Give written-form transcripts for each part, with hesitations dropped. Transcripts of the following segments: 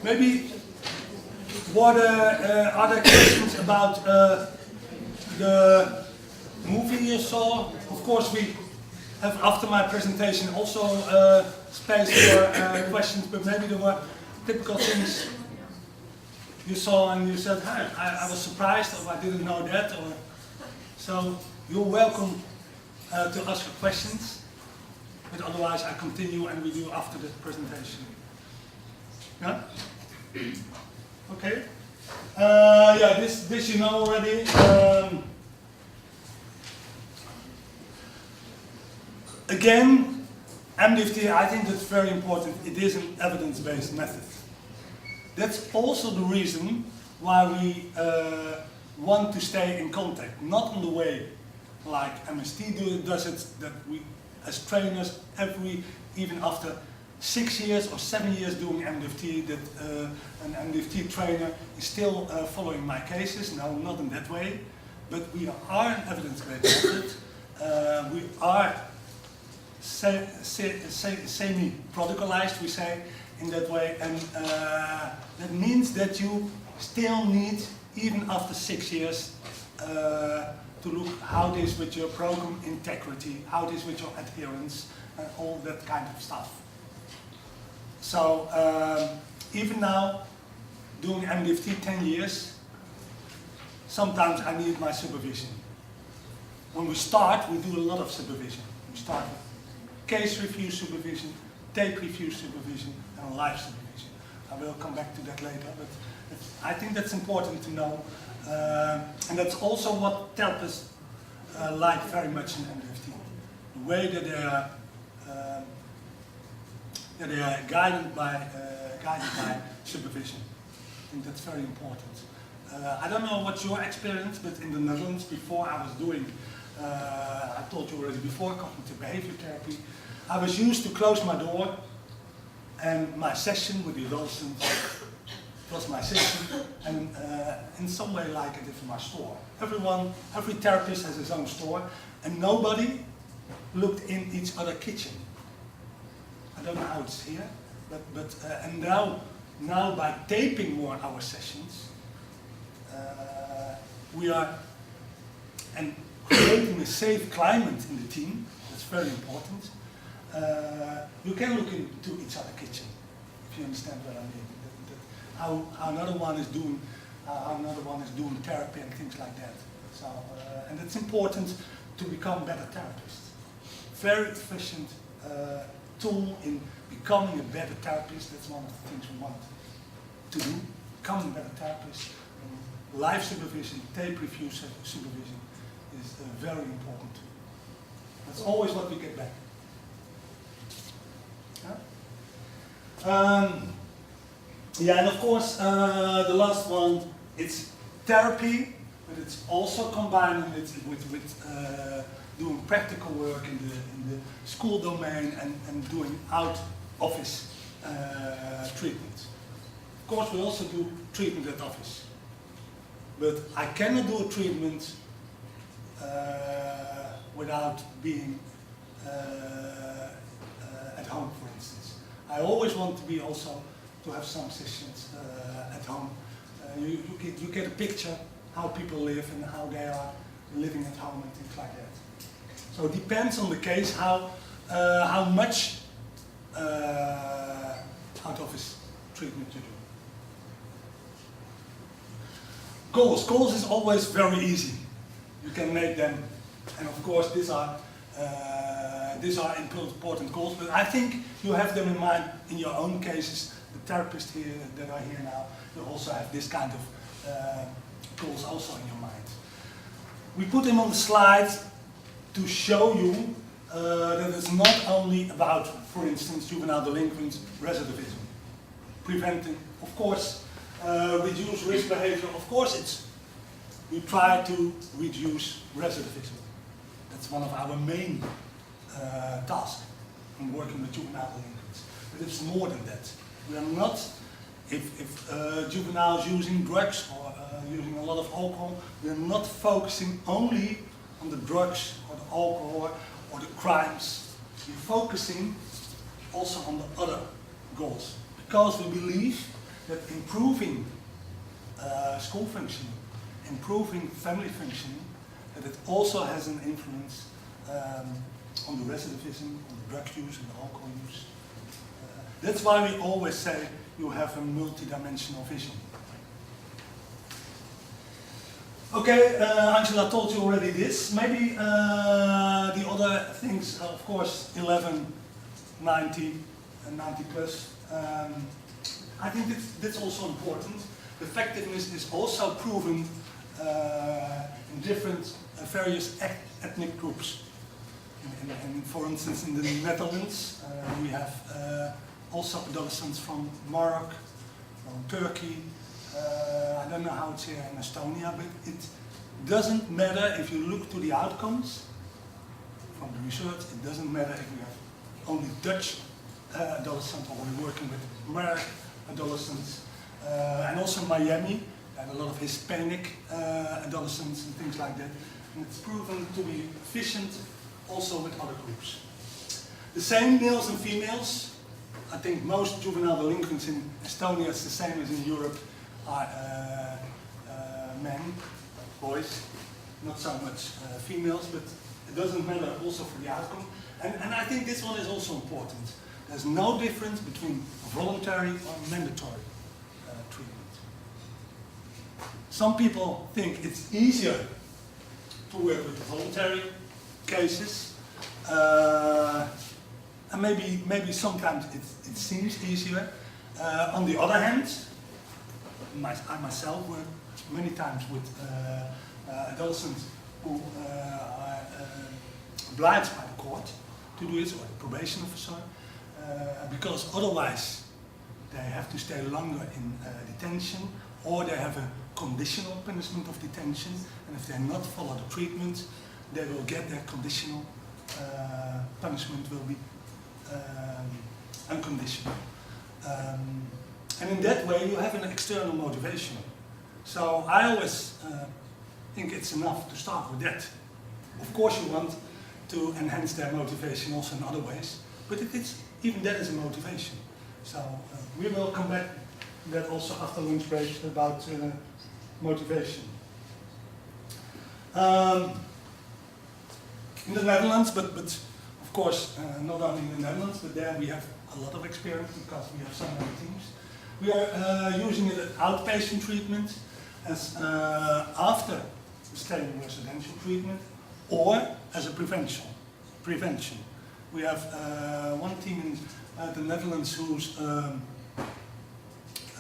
Maybe what other questions about the movie you saw? Of course, we have after my presentation also space for questions, but maybe there were typical things you saw and you said, "Hi, I was surprised," or "I didn't know that," or so. You're welcome to ask your questions, but otherwise I continue and we do after the presentation. Yeah. Okay. Yeah, this you know already. Again, MDFT, I think that's very important. It is an evidence-based method. That's also the reason why we want to stay in contact, not in the way like MST does it, that we as trainers, even after 6 years or 7 years doing MDFT, that an MDFT trainer is still following my cases. No, not in that way, but we are an evidence-based method. We are semi-protocolized, we say, in that way, and that means that you still need, even after 6 years, to look how it is with your program integrity, how it is with your adherence, and all that kind of stuff. So even now, doing MDFT 10 years, sometimes I need my supervision. When we start, we do a lot of supervision. We start with case review supervision, tape review supervision, and live supervision. I will come back to that later, but I think that's important to know. And that's also what therapists like very much in MDFT. The way that they are guided by supervision. I think that's very important. I don't know what's your experience, but in the Netherlands, before I was doing, I told you already before, cognitive behavior therapy, I was used to close my door and my session with the adolescents was my session, and in some way like it is in my store. Every therapist has his own store, and nobody looked in each other's kitchen. I don't know how it's here, but and now by taping more our sessions, we are and creating a safe climate in the team. That's very important. You can look into each other's kitchen, if you understand what I mean. How another one is doing therapy and things like that. So and it's important to become better therapists. Very efficient tool in becoming a better therapist. That's one of the things we want to do. Becoming a better therapist. Live supervision, tape review supervision is very important too. That's always what we get back. Yeah? Yeah, and of course, the last one, it's therapy, but it's also combining it with doing practical work in the school domain and doing out-office treatment. Of course, we also do treatment at office, but I cannot do a treatment without being at home, for instance. I always want to be also to have some sessions at home. You get a picture how people live and how they are living at home and things like that. So it depends on the case how much out-office treatment you do. Goals is always very easy. You can make them, and of course these are important goals, but I think you have them in mind in your own cases. The therapists here that are here now, you also have this kind of goals also in your mind. We put them on the slide to show you that it's not only about, for instance, juvenile delinquents, recidivism. Preventing, of course, reduce risk behavior. Of course, we try to reduce recidivism. That's one of our main tasks in working with juvenile delinquents. But it's more than that. We are not, if juveniles using drugs or using a lot of alcohol, we are not focusing only on the drugs or the alcohol or the crimes. We're focusing also on the other goals. Because we believe that improving school functioning, improving family functioning, that it also has an influence on the recidivism, on the drug use and alcohol use. That's why we always say you have a multidimensional vision. Okay, Angela told you already this. Maybe the other things, of course, 11, 90, and 90 plus. I think that's also important. Effectiveness is also proven in different, various ethnic groups. And for instance, in the Netherlands, we have also adolescents from Morocco, from Turkey. I don't know how it's here in Estonia, but it doesn't matter if you look to the outcomes from the research. It doesn't matter if we have only Dutch adolescents or we're working with American adolescents. And also in Miami, and a lot of Hispanic adolescents and things like that. And it's proven to be efficient also with other groups. The same males and females. I think most juvenile delinquents in Estonia is the same as in Europe are men, boys, not so much females, but it doesn't matter also for the outcome. And I think this one is also important. There's no difference between voluntary or mandatory treatment. Some people think it's easier to work with voluntary cases, and maybe sometimes it seems easier. On the other hand, I myself work many times with adolescents who are obliged by the court to do this, or the probation officer, because otherwise they have to stay longer in detention, or they have a conditional punishment of detention, and if they not follow the treatment, they will get their conditional punishment will be unconditional. And in that way you have an external motivation. So I always think it's enough to start with that. Of course you want to enhance their motivation also in other ways, but even that is a motivation. So we will come back to that also after lunch break about motivation. In the Netherlands, but of course not only in the Netherlands, but there we have a lot of experience because we have so many teams. We are using it as outpatient treatment, as after staying in residential treatment, or as a prevention. We have one team in the Netherlands who's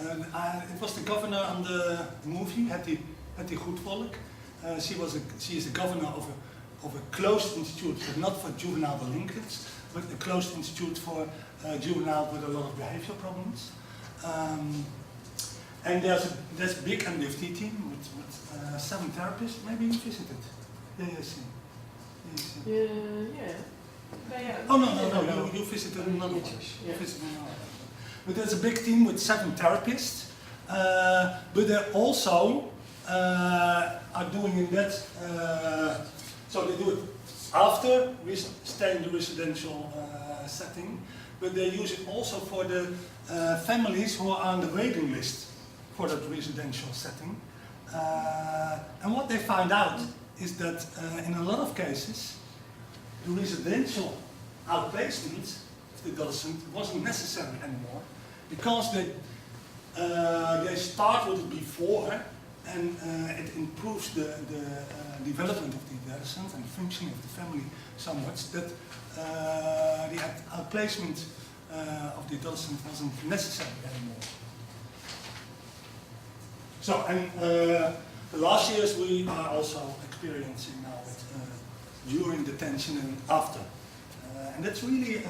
it was the governor on the movie, Hetty Goedvolk. She is the governor of a closed institute, but not for juvenile delinquents, but a closed institute for juveniles with a lot of behavioral problems. And there's a big MDFT team with 7 therapists. Maybe you visited. Oh no, you visited another one. But there's a big team with 7 therapists, but they also are doing in that, so they do it after we stay in the residential setting, but they use it also for the families who are on the waiting list for that residential setting. And what they find out is that in a lot of cases, the residential outplacement of the adolescent wasn't necessary anymore, because they start with it before, and it improves the development of the adolescent and functioning of the family so much that the outplacement of the adolescent wasn't necessary anymore. So, and the last years we are also experiencing now during detention and after. And that's really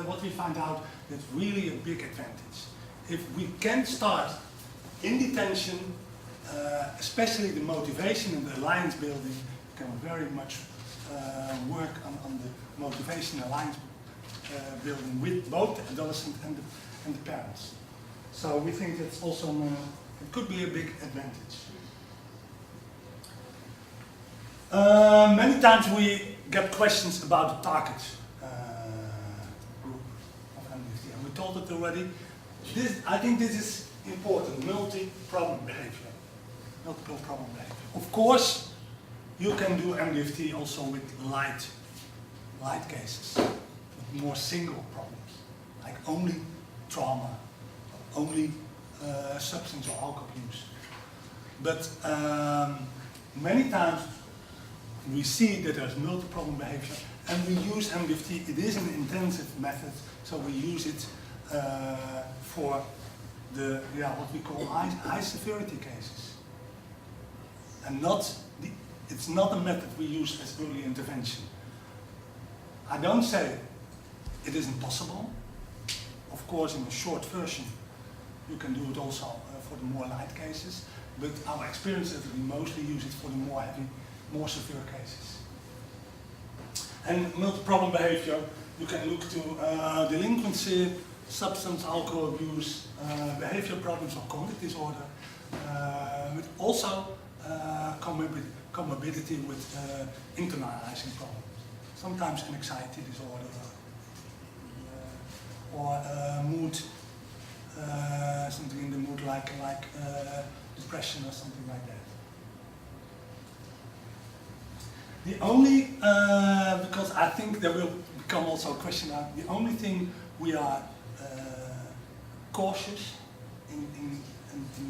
what we find out, that's really a big advantage. If we can start in detention, especially the motivation and the alliance building, can very much work on the motivation alliance building with both the adolescent and the parents. So we think that's also, it could be a big advantage. Many times we get questions about the target group of MDFT, and we told it already. I think this is important, multi-problem behavior. Multiple problem behavior. Of course, you can do MDFT also with light cases, with more single problems, like only trauma, only substance or alcohol use. But many times we see that there's multi-problem behavior, and we use MDFT. It is an intensive method, so we use it for the what we call high severity cases, and it's not a method we use as early intervention. I don't say it isn't possible. Of course, in a short version, you can do it also for the more light cases, but our experience is that we mostly use it for the more heavy, more severe cases. And multi-problem behavior, you can look to delinquency, substance, alcohol abuse, behavior problems or conduct disorder, but also comorbidity with internalizing problems. Sometimes an anxiety disorder or mood, something in the mood like depression or something like that. The only, because I think there will become also a question now, the only thing we are cautious in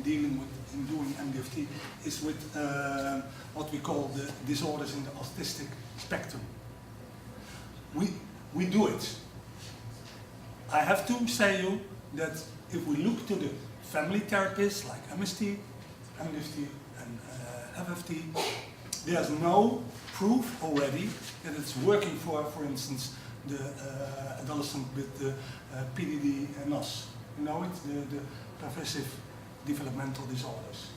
dealing with, in doing MDFT is with what we call the disorders in the autistic spectrum. We do it. I have to say you that if we look to the family therapists like MST, MDFT and FFT, there's no proof already that it's working for instance, the adolescent with the PDD and NOS. You know it, the pervasive developmental disorders.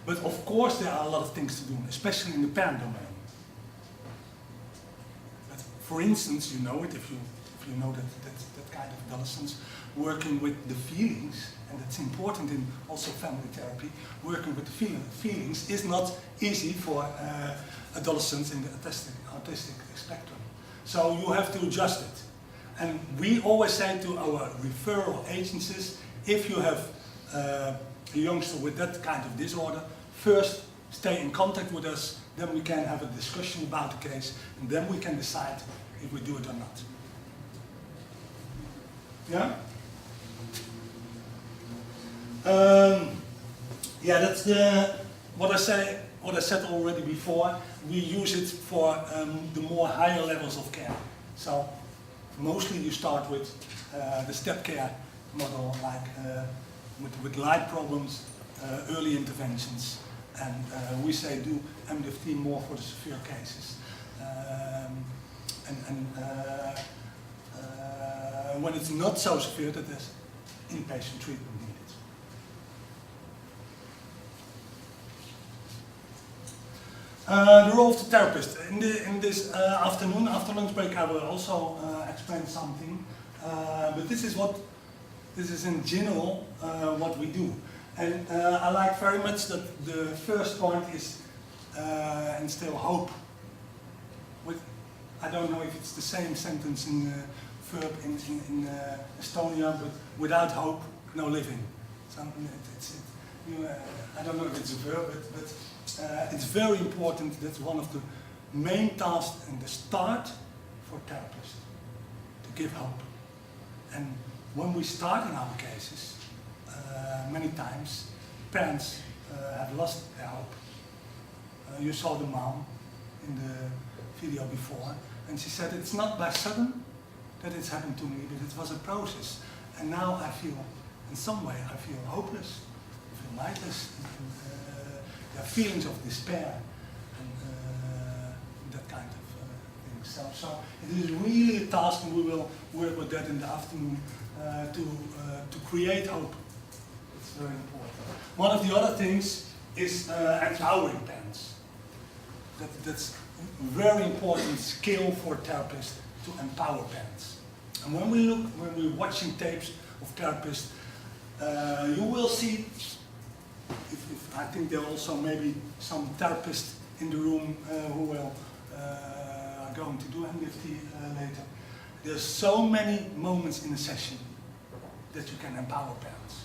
But of course there are a lot of things to do, especially in the parent domain. But for instance, you know it, if you know that kind of adolescence, working with the feelings, and that's important in also family therapy, working with the feelings is not easy for adolescents in the autistic spectrum. So you have to adjust it. And we always say to our referral agencies, if you have a youngster with that kind of disorder, first stay in contact with us, then we can have a discussion about the case, and then we can decide if we do it or not. Yeah? Yeah, that's what I said already before. We use it for the more higher levels of care. So mostly you start with the step care model, like with light problems, early interventions, and we say do MDFT more for the severe cases. When it's not so severe, that there's inpatient treatment needed. The role of the therapist. In this afternoon, after lunch break, I will also explain something. But this is in general what we do. And I like very much that the first point is instill hope. I don't know if it's the same sentence in verb in Estonia, but without hope, no living. So I don't know if it's a verb, but it's very important. That's one of the main tasks and the start for therapists, to give hope. And when we start in our cases, many times parents have lost their hope. You saw the mom in the video before, and she said it's not by sudden that it's happened to me, but it was a process. And now I feel, in some way, I feel hopeless, I feel lightless, and there are feelings of despair, and that kind of thing. So it is really a task, and we will work with that in the afternoon to create hope. It's very important. One of the other things is empowering parents. That's a very important skill for therapists, to empower parents. And when we're watching tapes of therapists, you will see, I think there are also maybe some therapists in the room who will are going to do MDFT later. There's so many moments in a session that you can empower parents.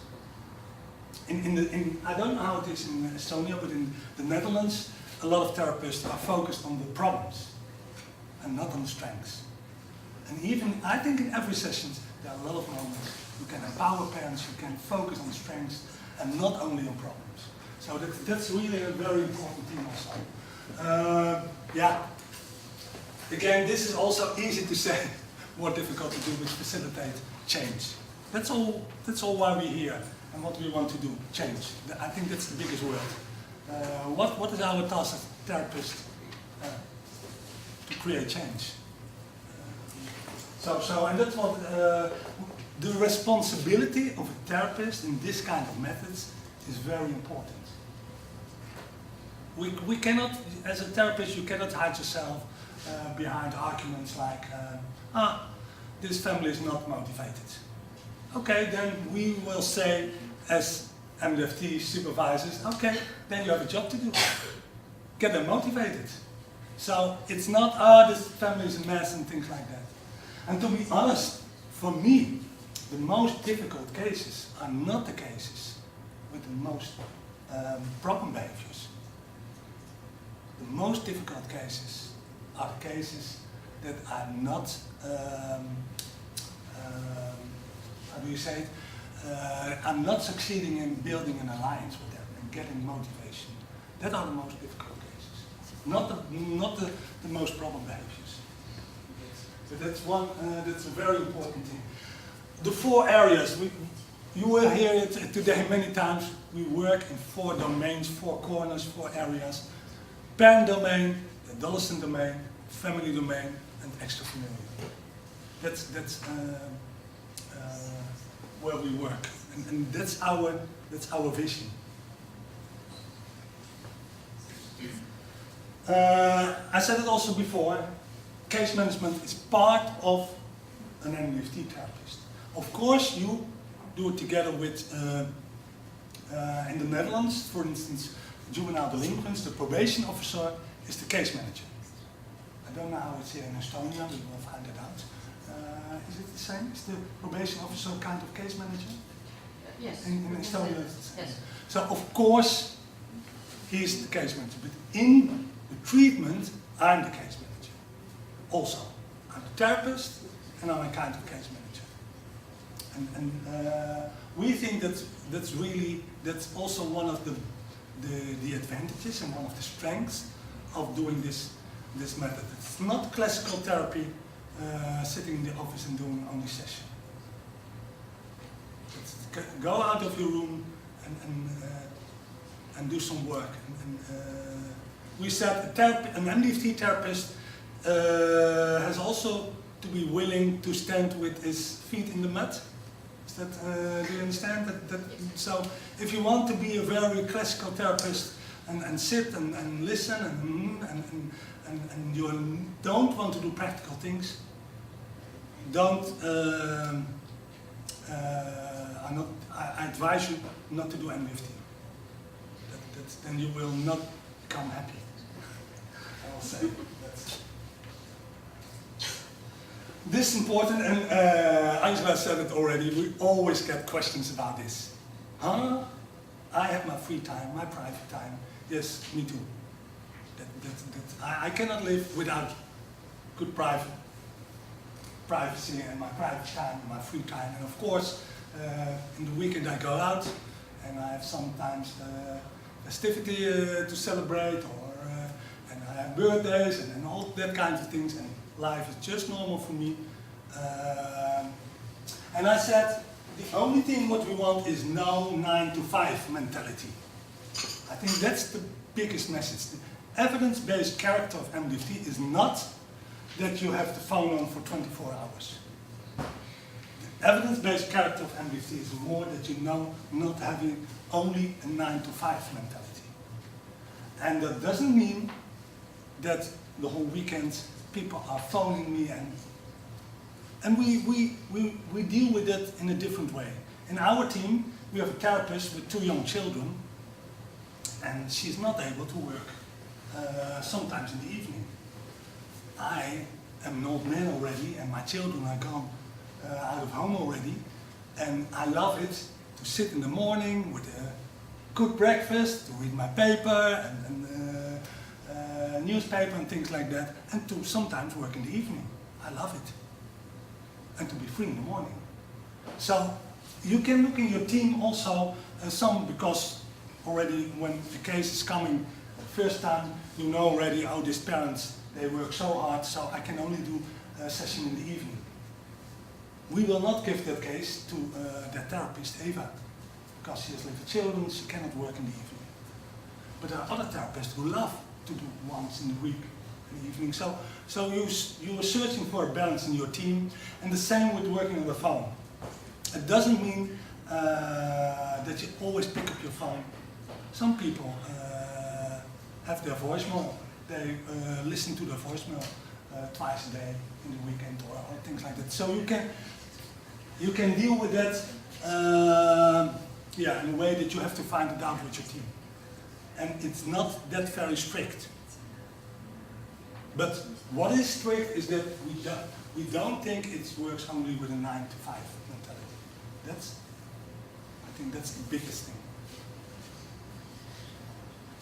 I don't know how it is in Estonia, but in the Netherlands, a lot of therapists are focused on the problems and not on the strengths. And even, I think in every session, there are a lot of moments you can empower parents, you can focus on strengths and not only on problems. So that's really a very important thing also. Yeah. Again, this is also easy to say, more difficult to do, which facilitate change. That's all why we're here and what we want to do, change. I think that's the biggest word. What is our task as therapists? To create change. And that's what the responsibility of a therapist in this kind of methods is very important. We cannot, as a therapist, you cannot hide yourself behind arguments like, this family is not motivated. Okay, then we will say, as MDFT supervisors, okay, then you have a job to do. Get them motivated. So it's not, this family is a mess and things like that. And to be honest, for me, the most difficult cases are not the cases with the most problem behaviors. The most difficult cases are the cases that are not, how do you say it? I'm not succeeding in building an alliance with them and getting motivation. That are the most difficult cases, not the most problem behaviors. So that's a very important thing. The 4 areas, you will hear it today many times. We work in 4 domains, 4 corners, 4 areas. Parent domain, adolescent domain, family domain, and extrafamilial. That's where we work, and that's our vision. I said it also before. Case management is part of an MDFT therapist. Of course, you do it together with, in the Netherlands, for instance, juvenile delinquents, the probation officer is the case manager. I don't know how it's here in Estonia, we will find it out. Is it the same? Is the probation officer kind of case manager? Yes. In Estonia, it's the same. Yes. So of course, he's the case manager, but in the treatment, I'm the case manager. Also, I'm a therapist and I'm a kind of case manager. And we think that's also one of the advantages and one of the strengths of doing this method. It's not classical therapy, sitting in the office and doing only session. It's go out of your room and do some work. We said an MDFT therapist has also to be willing to stand with his feet in the mud. Is that, do you understand that? So if you want to be a very classical therapist and sit and listen and you don't want to do practical things, I advise you not to do MDFT. Then you will not become happy. I will say. This is important, and Angela said it already, we always get questions about this. Huh? I have my free time, my private time. Yes, me too. I cannot live without good privacy and my private time and my free time. And of course, in the weekend I go out and I have sometimes festivity to celebrate, and I have birthdays and all that kind of things. And life is just normal for me. And I said, the only thing what we want is no 9-to-5 mentality. I think that's the biggest message. The evidence-based character of MDFT is not that you have the phone on for 24 hours. The evidence-based character of MDFT is more that you know not having only a 9-to-5 mentality. And that doesn't mean that the whole weekend people are phoning me and we deal with it in a different way. In our team, we have a therapist with 2 young children, and she's not able to work sometimes in the evening. I am an old man already, and my children are gone out of home already. And I love it to sit in the morning with a good breakfast, to read my paper and newspaper and things like that, and to sometimes work in the evening. I love it. And to be free in the morning. So you can look in your team also, some, because already when the case is coming the first time, you know already, oh, these parents, they work so hard, so I can only do a session in the evening. We will not give that case to that therapist, Eva, because she has little children, she cannot work in the evening. But there are other therapists who love to do once in the week, in the evening. So you are searching for a balance in your team, and the same with working on the phone. It doesn't mean that you always pick up your phone. Some people have their voicemail. They listen to their voicemail twice a day in the weekend or things like that. So you can deal with that in a way that you have to find it out with your team. And it's not that very strict. But what is strict is that we don't think it works only with a 9 to 5 mentality. I think that's the biggest thing.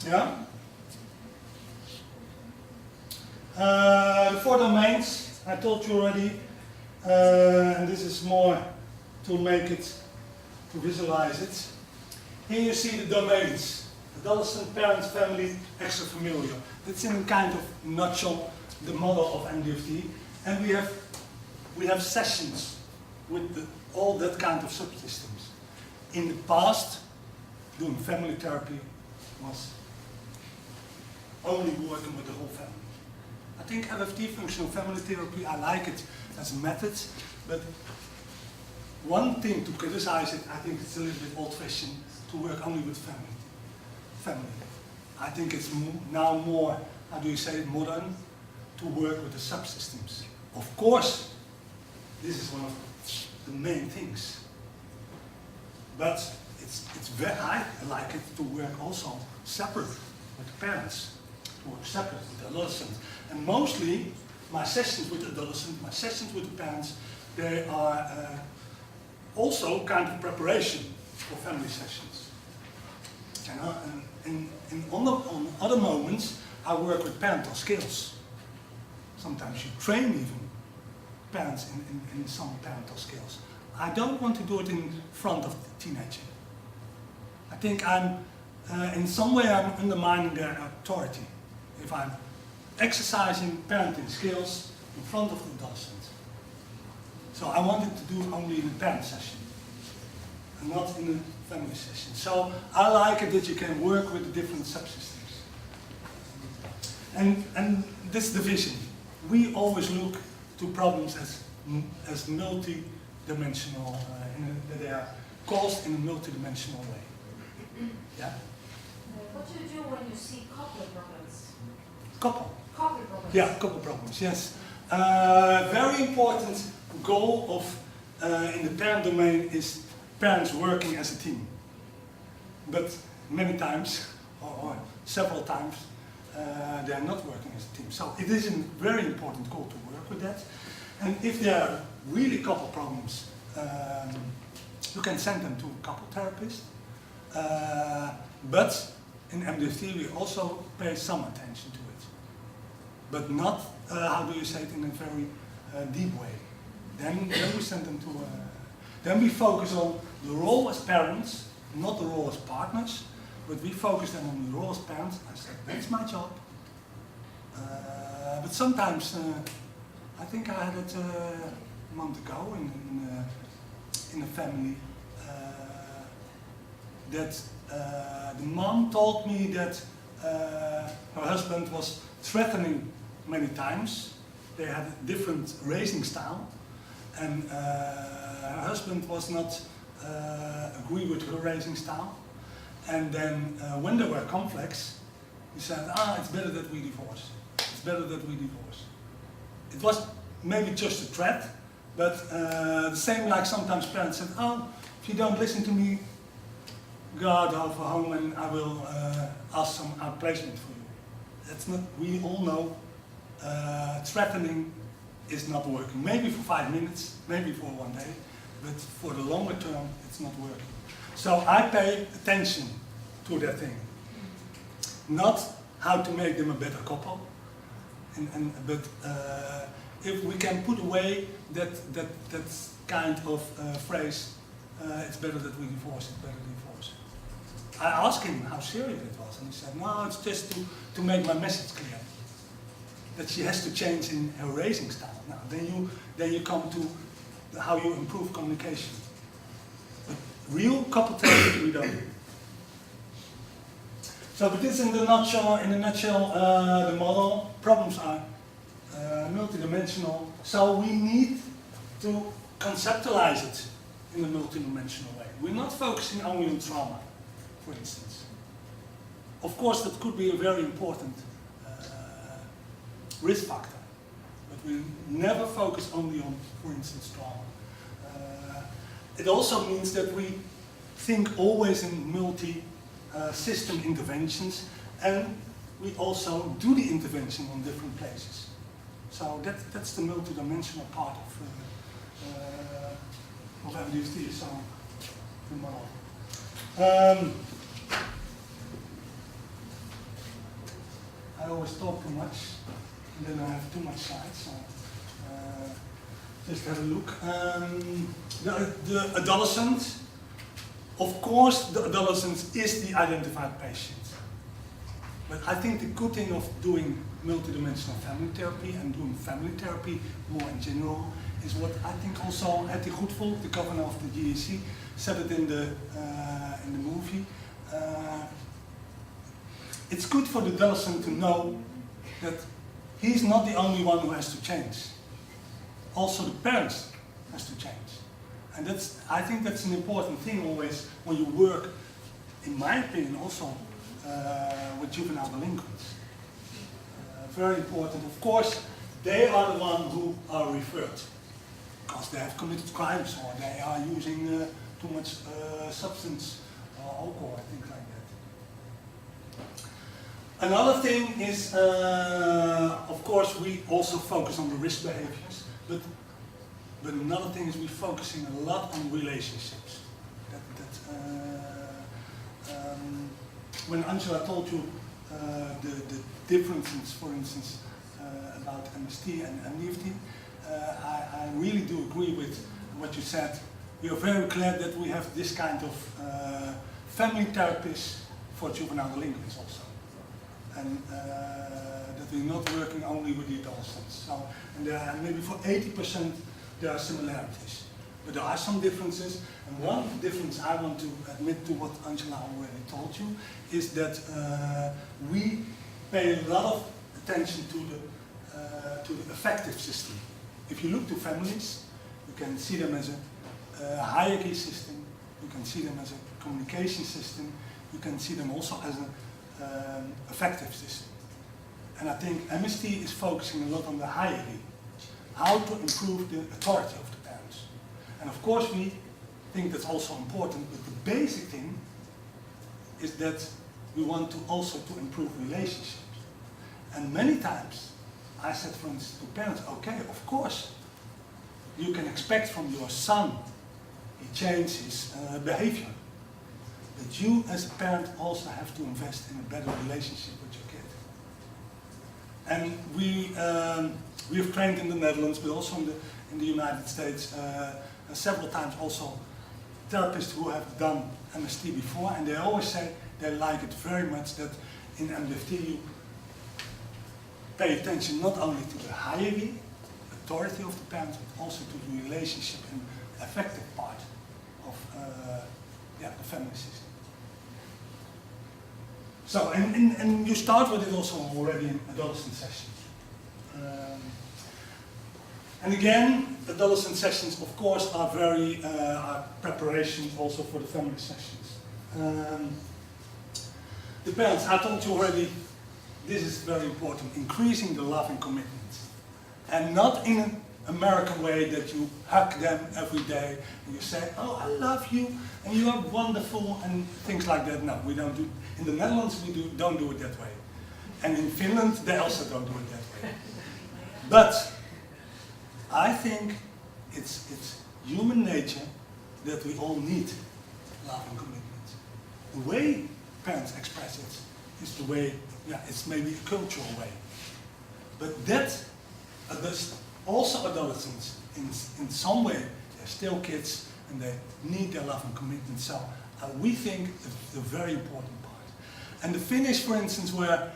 Yeah? The 4 domains, I told you already, and this is more to make it, to visualize it. Here you see the domains: adolescent, parents, family, extra-familial. That's in kind of nutshell the model of MDFT, and we have sessions with all that kind of subsystems. In the past, doing family therapy was only working with the whole family. I think FFT, functional family therapy, I like it as a method, but one thing to criticize it, I think it's a little bit old-fashioned to work only with family. I think it's now more, how do you say it, modern, to work with the subsystems. Of course, this is one of the main things, but it's very, I like it to work also separate with the parents, to work separate with the adolescents. And mostly, my sessions with adolescents, my sessions with the parents, they are also kind of preparation for family sessions. You know, and on other moments, I work with parental skills. Sometimes you train even parents in some parental skills. I don't want to do it in front of the teenager. I think in some way I'm undermining their authority if I'm exercising parenting skills in front of the adolescent. So I wanted to do only in a parent session, and not in a family session. So I like it that you can work with the different subsystems. And this division, we always look to problems as multidimensional, that they are caused in a multidimensional way. Yeah? What do you do when you see couple problems? Couple problems. Yeah, couple problems, yes. Very important goal of in the parent domain is parents working as a team. But many times, or several times, they are not working as a team. So it is a very important goal to work with that. And if there are really couple problems, you can send them to a couple therapist. But in MDFT we also pay some attention to it. But not, how do you say it, in a very deep way. Then we send them to, then we focus on the role as parents, not the role as partners, but we focus then on the role as parents. I said, that's my job. But sometimes, I think I had it a month ago in a family, that the mom told me that her husband was threatening many times. They had a different raising style, and her husband was not agree with her raising style. And then when there were conflicts, he said, it's better that we divorce. It's better that we divorce. It was maybe just a threat, but the same like sometimes parents said, if you don't listen to me, go out of home and I will ask some outplacement for you. That's not, we all know threatening is not working. Maybe for 5 minutes, maybe for one day, but for the longer term, it's not working. So I pay attention to that thing. Not how to make them a better couple, but if we can put away that kind of phrase, it's better that we divorce, it's better to divorce. I asked him how serious it was, and he said, no, it's just to make my message clear. That she has to change in her raising style. Now, then you come to how you improve communication. But real couple therapy we don't do. So, but this in a nutshell, the model. Problems are multidimensional. So we need to conceptualize it in a multidimensional way. We're not focusing only on trauma, for instance. Of course, that could be a very important risk factor, but we never focus only on, for instance, trauma. It also means that we think always in multi-system interventions, and we also do the intervention on different places. So that's the multidimensional part of MDST, so the model. I always talk too much, and then I have too much slides, so just have a look. The adolescent, of course, the adolescent is the identified patient. But I think the good thing of doing multidimensional family therapy and doing family therapy more in general is what I think also Hetty Goedvolk, the governor of the GAC, said it in the movie. It's good for the adolescent to know that he's not the only one who has to change. Also the parents has to change. And I think that's an important thing always when you work, in my opinion, also with juvenile delinquents. Very important. Of course, they are the ones who are referred because they have committed crimes or they are using too much substance or alcohol, I think like that. Another thing is, of course, we also focus on the risk behaviors, but another thing is we're focusing a lot on relationships. When Angela told you the differences, for instance, about MST and MDFT, I really do agree with what you said. We are very glad that we have this kind of family therapists for juvenile delinquents also. And that we're not working only with the adolescents. So, and maybe for 80% there are similarities. But there are some differences, and one difference I want to admit to what Angela already told you is that we pay a lot of attention to the affective system. If you look to families, you can see them as a hierarchy system, you can see them as a communication system, you can see them also as an affective system. And I think MST is focusing a lot on the hierarchy, how to improve the authority of the parents. And of course we think that's also important, but the basic thing is that we want to also to improve relationships. And many times I said, for instance, to parents, okay, of course, you can expect from your son he changes his behavior. But you as a parent also have to invest in a better relationship with your kid. And we have trained in the Netherlands, but also in the United States, several times also therapists who have done MST before, and they always say they like it very much that in MDFT you pay attention not only to the hierarchy, authority of the parents, but also to the relationship and affective part of the family system. So, and you start with it also already in adolescent sessions. And again, adolescent sessions, of course, are very preparation also for the family sessions. The parents, I told you already, this is very important, increasing the love and commitment. And not in an American way that you hug them every day and you say, oh, I love you and you are wonderful and things like that. No, we don't do. In the Netherlands, we don't do it that way. And in Finland, they also don't do it that way. But I think it's human nature that we all need love and commitment. The way parents express it is the way, yeah, it's maybe a cultural way. But that also adolescents, in some way, they're still kids and they need their love and commitment. So we think it's a very important part. And the Finnish, for instance, were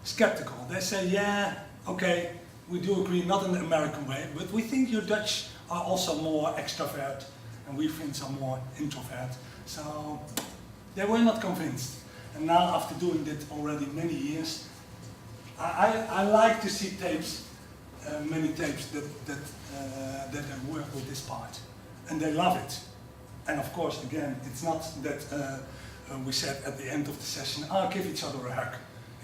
skeptical. They say, yeah, okay, we do agree, not in the American way, but we think you Dutch are also more extrovert and we Finns are more introvert. So they were not convinced. And now, after doing that already many years, I like to see tapes, many tapes that they work with this part, and they love it. And of course, again, it's not that we said at the end of the session, give each other a hug.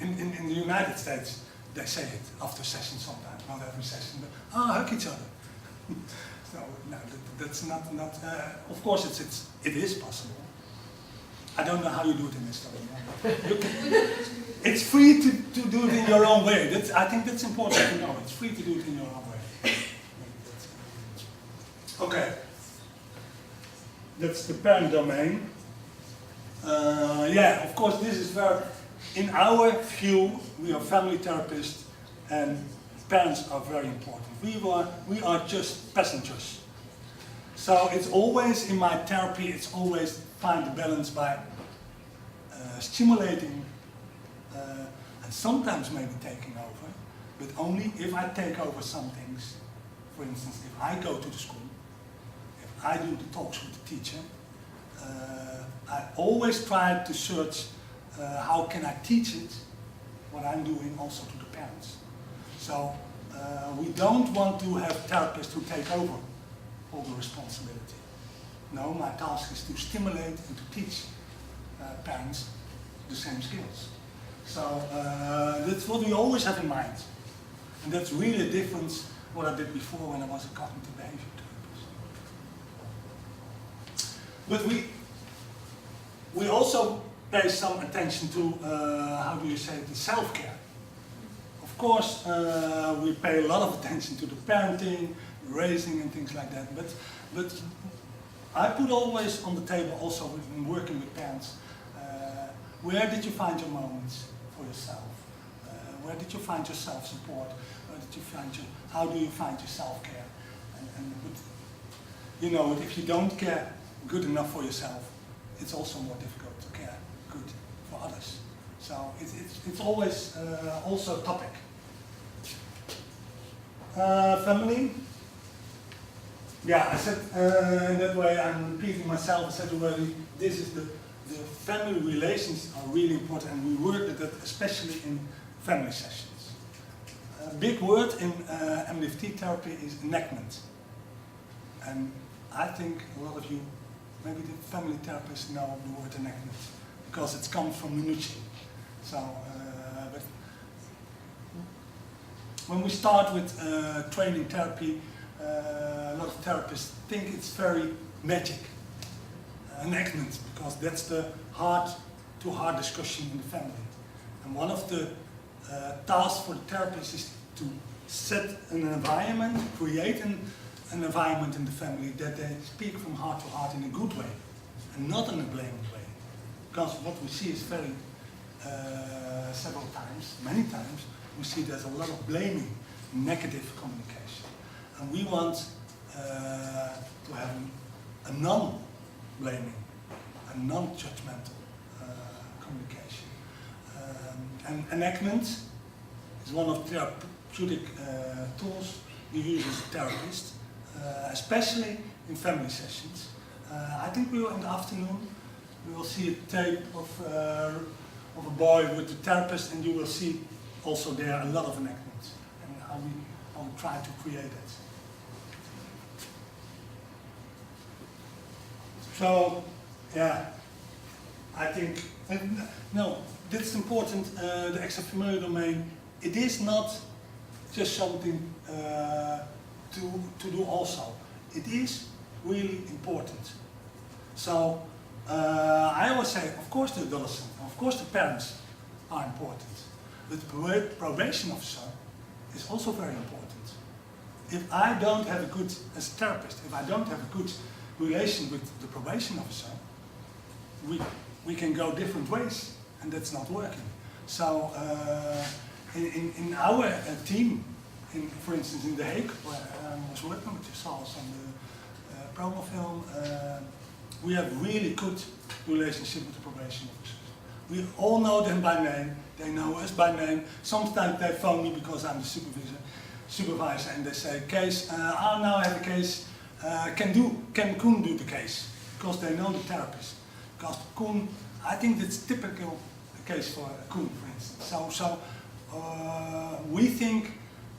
In the United States, they say it after session sometimes, not every session, but hug each other. So no, that's not. Of course, it is possible. I don't know how you do it in Estonia. It's free to do it in your own way. I think that's important to know. It's free to do it in your own way. Okay. That's the parent domain. Yeah, of course, this is where, in our view, we are family therapists and parents are very important. We are just passengers. So it's always, in my therapy, it's always find the balance by stimulating and sometimes maybe taking over, but only if I take over some things. For instance, if I go to the school, if I do the talks with the teacher, I always try to search how can I teach it, what I'm doing also to the parents. So we don't want to have therapists who take over all the responsibility. No, my task is to stimulate and to teach parents the same skills. So that's what we always have in mind. And that's really a difference what I did before when I was a cognitive behavior therapist. But we also pay some attention to, how do you say it, the self-care. Of course, we pay a lot of attention to the parenting, raising and things like that, but I put always on the table also when working with parents, where did you find your moments for yourself? Where did you find your self-support? Where did you find how do you find your self-care? You know, if you don't care good enough for yourself, it's also more difficult to care good for others. So it's always also a topic. Family. Yeah, I said in that way, I'm repeating myself, I said already, this is the family relations are really important, and we work with that especially in family sessions. A big word in MDFT therapy is enactment. And I think a lot of you, maybe the family therapists know the word enactment, because it comes from Minucci. So, but when we start with training therapy, a lot of therapists think it's very magic, enactment, because that's the heart-to-heart discussion in the family. And one of the tasks for the therapist is to set an environment, create an environment in the family that they speak from heart to heart in a good way, and not in a blaming way. Because what we see is very, several times, many times, we see there's a lot of blaming, negative communication. And we want to have a non-blaming, a non-judgmental communication. And enactment is one of the therapeutic tools you use as a therapist, especially in family sessions. I think we will, in the afternoon, we will see a tape of a boy with the therapist, and you will see also there a lot of enactments and how we try to create it. So, yeah, I think, no, that's important, the extrafamilial domain. It is not just something to do also. It is really important. So, I always say, of course the adolescent, of course the parents are important, but the probation officer is also very important. if I don't have a good, as a therapist, if I don't have a good relation with the probation officer, we can go different ways, and that's not working. So in our team, for instance, in The Hague, where I was working, which you saw also on the promo film, we have really good relationship with the probation officers. We all know them by name, they know us by name. Sometimes they phone me because I'm the supervisor, and they say, "Case, I now have a case, can Koen do the case?" Because they know the therapist. Because Koen, I think that's typical case for Koen, for instance. So we think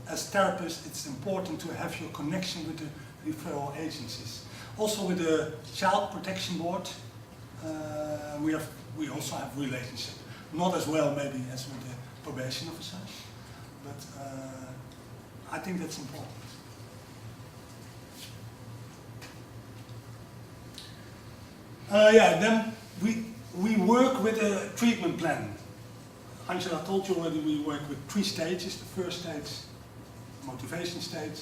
as therapists it's important to have your connection with the referral agencies. Also with the Child Protection Board, we also have relationship. Not as well maybe as with the probation officers, but I think that's important. Then we work with a treatment plan. Angela told you already, we work with 3 stages. The first stage, motivation stage,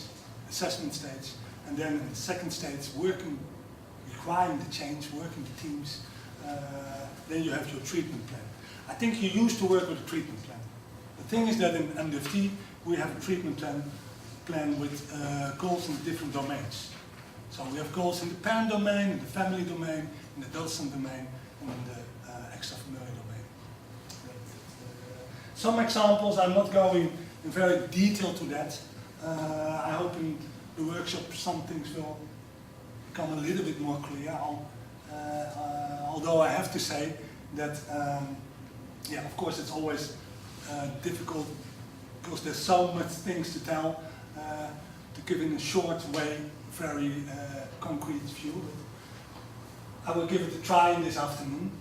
assessment stage, and then in the second stage, requiring the change, working the teams. Then you have your treatment plan. I think you used to work with a treatment plan. The thing is that in MDFT, we have a treatment plan with goals in different domains. So we have goals in the parent domain, in the family domain, in the adolescent domain, and in the extrafamilial domain. Some examples, I'm not going in very detail to that. I hope in the workshop some things will become a little bit more clear. Although I have to say that, of course it's always difficult because there's so much things to tell, to give in a short way, very concrete view. I will give it a try in this afternoon.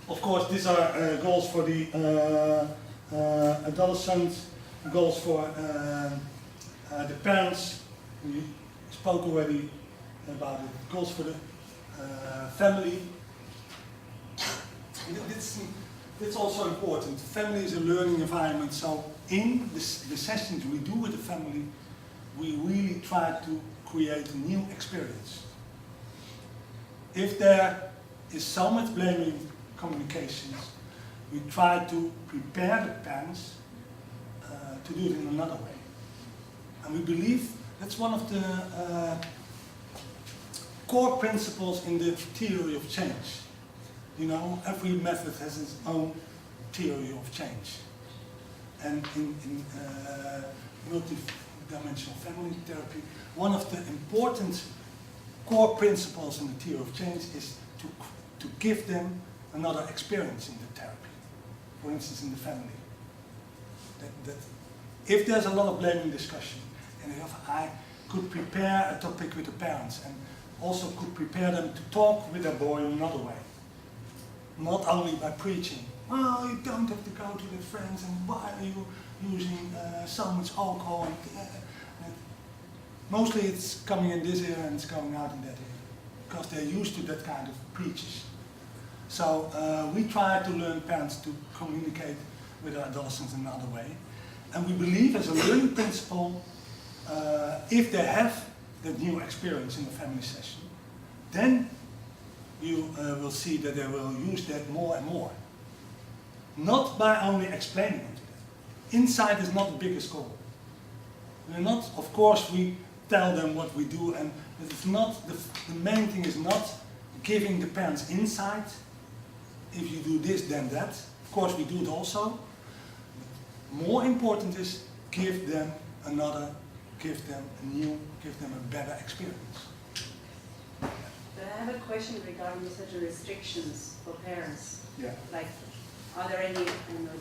Of course, these are goals for the adolescents, goals for the parents. We spoke already about it. Goals for the family. It's also important. Family is a learning environment, so in the sessions we do with the family, we really try to create a new experience. If there is so much blaming communications, we try to prepare the parents to do it in another way. And we believe that's one of the core principles in the theory of change. You know, every method has its own theory of change. And in multidimensional family therapy, one of the important core principles in the theory of change is to give them another experience in the therapy. For instance, in the family. That if there's a lot of blaming discussion, and if I could prepare a topic with the parents and also could prepare them to talk with their boy in another way. Not only by preaching, well, you don't have to go to the friends, and why are you using so much alcohol? And mostly it's coming in this area and it's going out in that area, because they're used to that kind of preaches. So we try to learn parents to communicate with our adolescents in another way. And we believe as a learning principle, if they have that new experience in the family session, then you will see that they will use that more and more. Not by only explaining it to them. Insight is not the biggest goal. We're not, of course, we tell them what we do, and it's not the main thing is not giving the parents insight. If you do this, then that. Of course, we do it also. More important is give them a better experience. But I have a question regarding certain restrictions for parents. Yeah. Like, are there any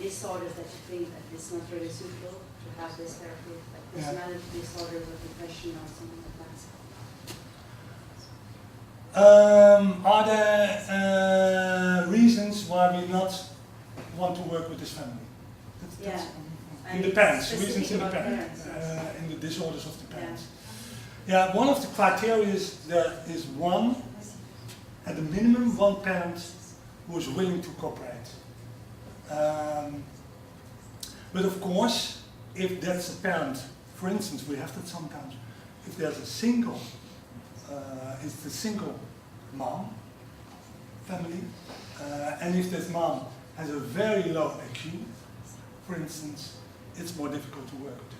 disorders that you think that it's not really suitable to have this therapy, like personality disorders or depression or something like that? Are there reasons why we not want to work with this family? That's in the parents, reasons in the parents, in the disorders of the parents. Yeah, one of the criteria is there is at the minimum, one parent who is willing to cooperate. But of course, if that's a parent, for instance, we have that sometimes, if there's a single, it's a single mom family, and if that mom has a very low IQ, for instance, it's more difficult to work with,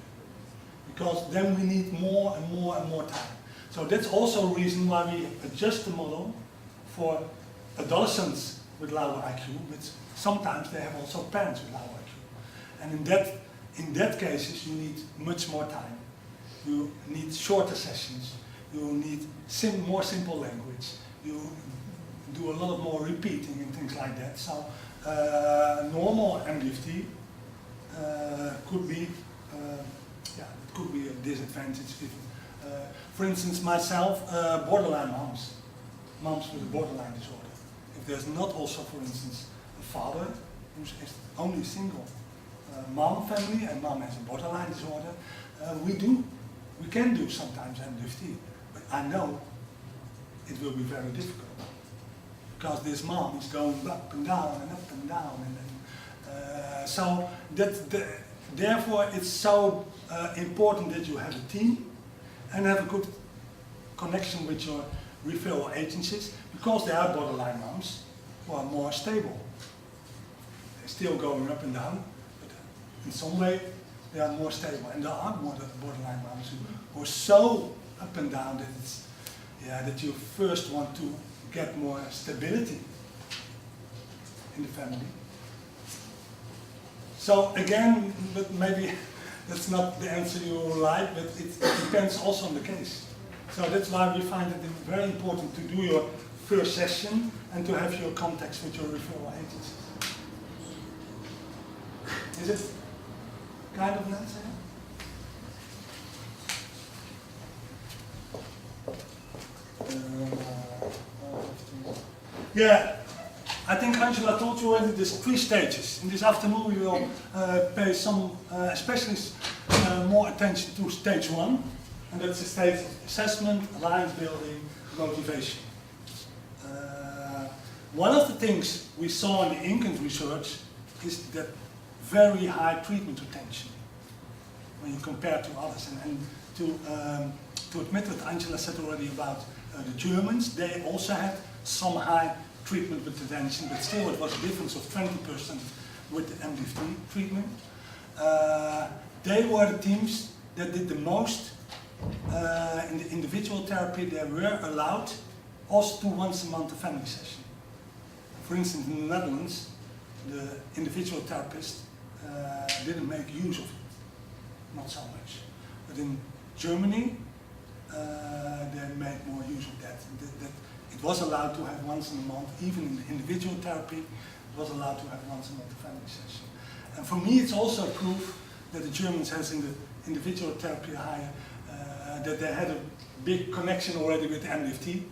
because then we need more and more and more time. So that's also a reason why we adjust the model for adolescents with lower IQ, but sometimes they have also parents with lower IQ. And in that cases, you need much more time. You need shorter sessions. You need more simple language. You do a lot more repeating and things like that. So normal MDFT could be a disadvantage. For instance, myself, borderline moms with a borderline disorder. If there's not also, for instance, a father who's only single mom family and mom has a borderline disorder, we can do sometimes MDFT, but I know it will be very difficult because this mom is going up and down and up and down, and so therefore it's so important that you have a team and have a good connection with your referral agencies, because there are borderline moms who are more stable. They're still going up and down, but in some way they are more stable. And there are more borderline moms who are so up and down that it's, that you first want to get more stability in the family. So again, but maybe that's not the answer you like, but it depends also on the case. So that's why we find it very important to do your first session and to have your contacts with your referral agencies. Is it kind of an answer? Yeah, I think Angela told you already there's 3 stages. In this afternoon we will pay some, especially more attention to stage 1. And that's the stage of assessment, alliance building, motivation. One of the things we saw in the Incan research is that very high treatment retention when you compare to others. And to admit what Angela said already about the Germans, they also had some high treatment retention, but still it was a difference of 20% with the MDFT treatment. They were the teams that did the most. In the individual therapy, they were allowed also to once a month a family session. For instance, in the Netherlands, the individual therapist didn't make use of it, not so much. But in Germany, they made more use of that. It was allowed to have once in a month, even in the individual therapy, it was allowed to have once a month a family session. And for me, it's also proof that the Germans has in the individual therapy higher, that they had a big connection already with the MDFT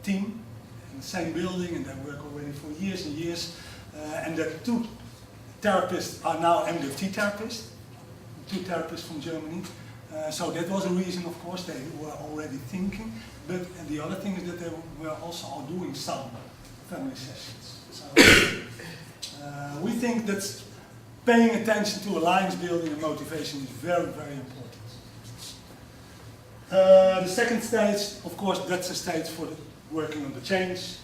team in the same building, and they work already for years and years. And that 2 therapists are now MDFT therapists, 2 therapists from Germany. So that was a reason, of course, they were already thinking. But the other thing is that they were also all doing some family sessions. So we think that paying attention to alliance building and motivation is very, very important. The second stage, of course, that's a stage for working on the change.